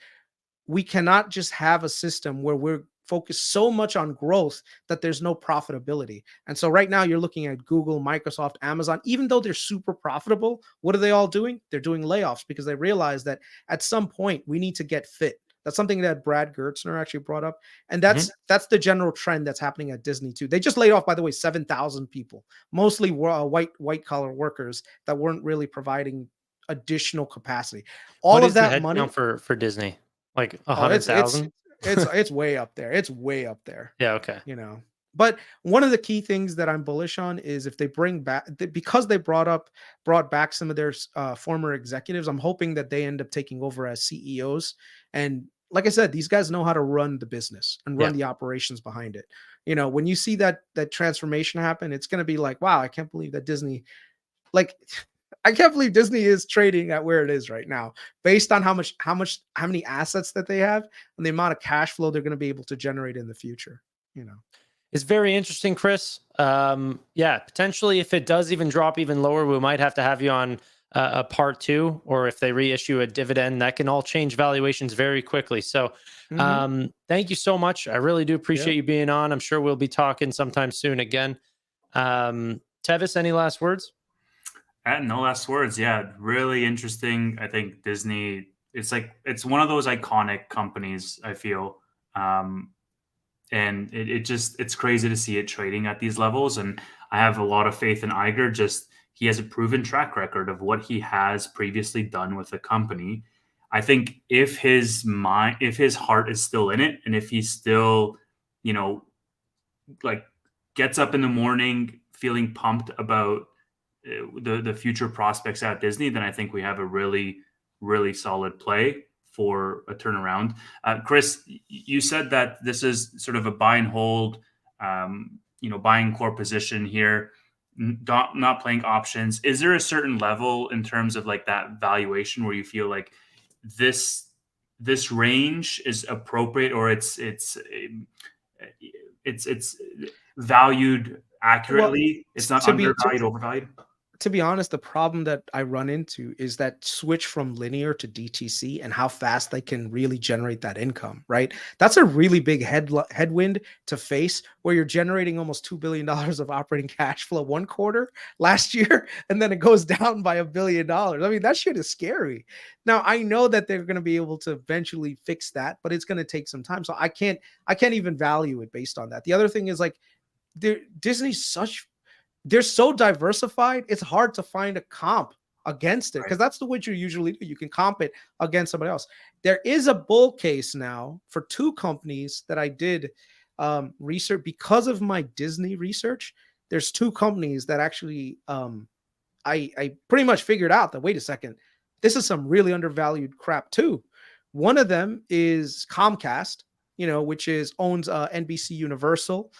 Speaker 3: we cannot just have a system where we're focused so much on growth that there's no profitability. And so right now you're looking at Google, Microsoft, Amazon, even though they're super profitable, what are they all doing? They're doing layoffs because they realize that at some point we need to get fit. That's something that Brad Gertzner actually brought up. And that's the general trend that's happening at Disney too. They just laid off, by the way, 7,000 people, mostly white collar workers that weren't really providing additional capacity. All of that money
Speaker 2: for Disney, like 100,000.
Speaker 3: It's way up there. It's way up there.
Speaker 2: Yeah. Okay.
Speaker 3: But one of the key things that I'm bullish on is if they bring back, because they brought back some of their former executives, I'm hoping that they end up taking over as CEOs. And like I said, these guys know how to run the business and run the operations behind it. When you see that transformation happen, it's going to be like, wow, I can't believe that Disney, I can't believe Disney is trading at where it is right now, based on how many assets that they have and the amount of cash flow they're going to be able to generate in the future.
Speaker 2: is very interesting, Chris. Yeah, potentially if it does even drop even lower, we might have to have you on a part 2, or if they reissue a dividend, that can all change valuations very quickly. So thank you so much. I really do appreciate you being on. I'm sure we'll be talking sometime soon again. Tevis, any last words?
Speaker 1: No last words. Yeah, really interesting. I think Disney, it's one of those iconic companies, I feel. And it's crazy to see it trading at these levels. And I have a lot of faith in Iger. Just he has a proven track record of what he has previously done with the company. I think if his heart is still in it, and if he's still, like gets up in the morning feeling pumped about the future prospects at Disney, then I think we have a really, really solid play for a turnaround. Chris, you said that this is sort of a buy and hold, buying core position here, not playing options. Is there a certain level in terms of like that valuation where you feel like this range is appropriate, or it's valued accurately? It's not undervalued, overvalued.
Speaker 3: To be honest, the problem that I run into is that switch from linear to DTC and how fast they can really generate that income, right? That's a really big headwind to face, where you're generating almost $2 billion of operating cash flow one quarter last year, and then it goes down by $1 billion. I mean, that shit is scary. Now, I know that they're going to be able to eventually fix that, but it's going to take some time. So I can't even value it based on that. The other thing is like, Disney's they're so diversified, it's hard to find a comp against it, because that's the way you usually do. You can comp it against somebody else. There is a bull case now for 2 companies that I did research because of my Disney research. There's 2 companies that actually I pretty much figured out that, wait a second, this is some really undervalued crap too. One of them is Comcast, which owns NBC Universal.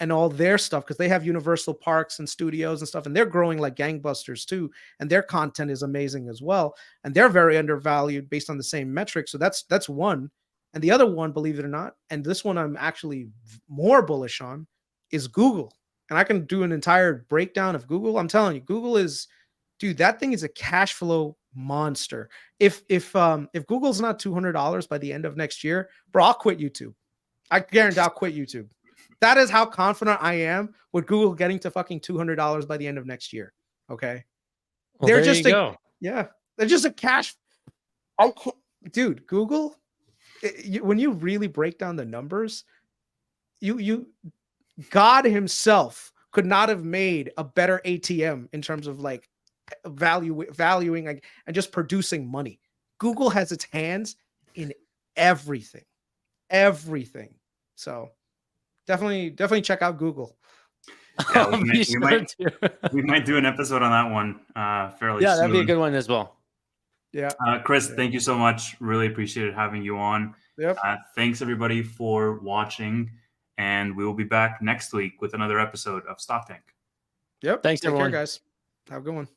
Speaker 3: And all their stuff, because they have Universal Parks and studios and stuff, and they're growing like gangbusters too, and their content is amazing as well, and they're very undervalued based on the same metrics. So that's one. And the other one, believe it or not, and this one I'm actually more bullish on, is Google. And I can do an entire breakdown of Google. I'm telling you, Google is, dude, that thing is a cash flow monster. If Google's not $200 by the end of next year, bro, I'll quit YouTube. I guarantee I'll quit YouTube. That is how confident I am with Google getting to fucking $200 by the end of next year. Okay.
Speaker 2: Well,
Speaker 3: they're
Speaker 2: there
Speaker 3: just they're just a cash. Dude, Google, when you really break down the numbers, God himself could not have made a better ATM in terms of like valuing and just producing money. Google has its hands in everything. So definitely check out Google.
Speaker 1: Yeah, we might do an episode on that one fairly soon.
Speaker 2: Yeah, that'd be a good one as well.
Speaker 3: Yeah.
Speaker 1: Chris, thank you so much. Really appreciated having you on.
Speaker 3: Yep.
Speaker 1: Thanks everybody for watching, and we will be back next week with another episode of Stock Tank.
Speaker 3: Yep.
Speaker 2: Thanks,
Speaker 3: Take
Speaker 2: everyone.
Speaker 3: care, guys. Have a good one.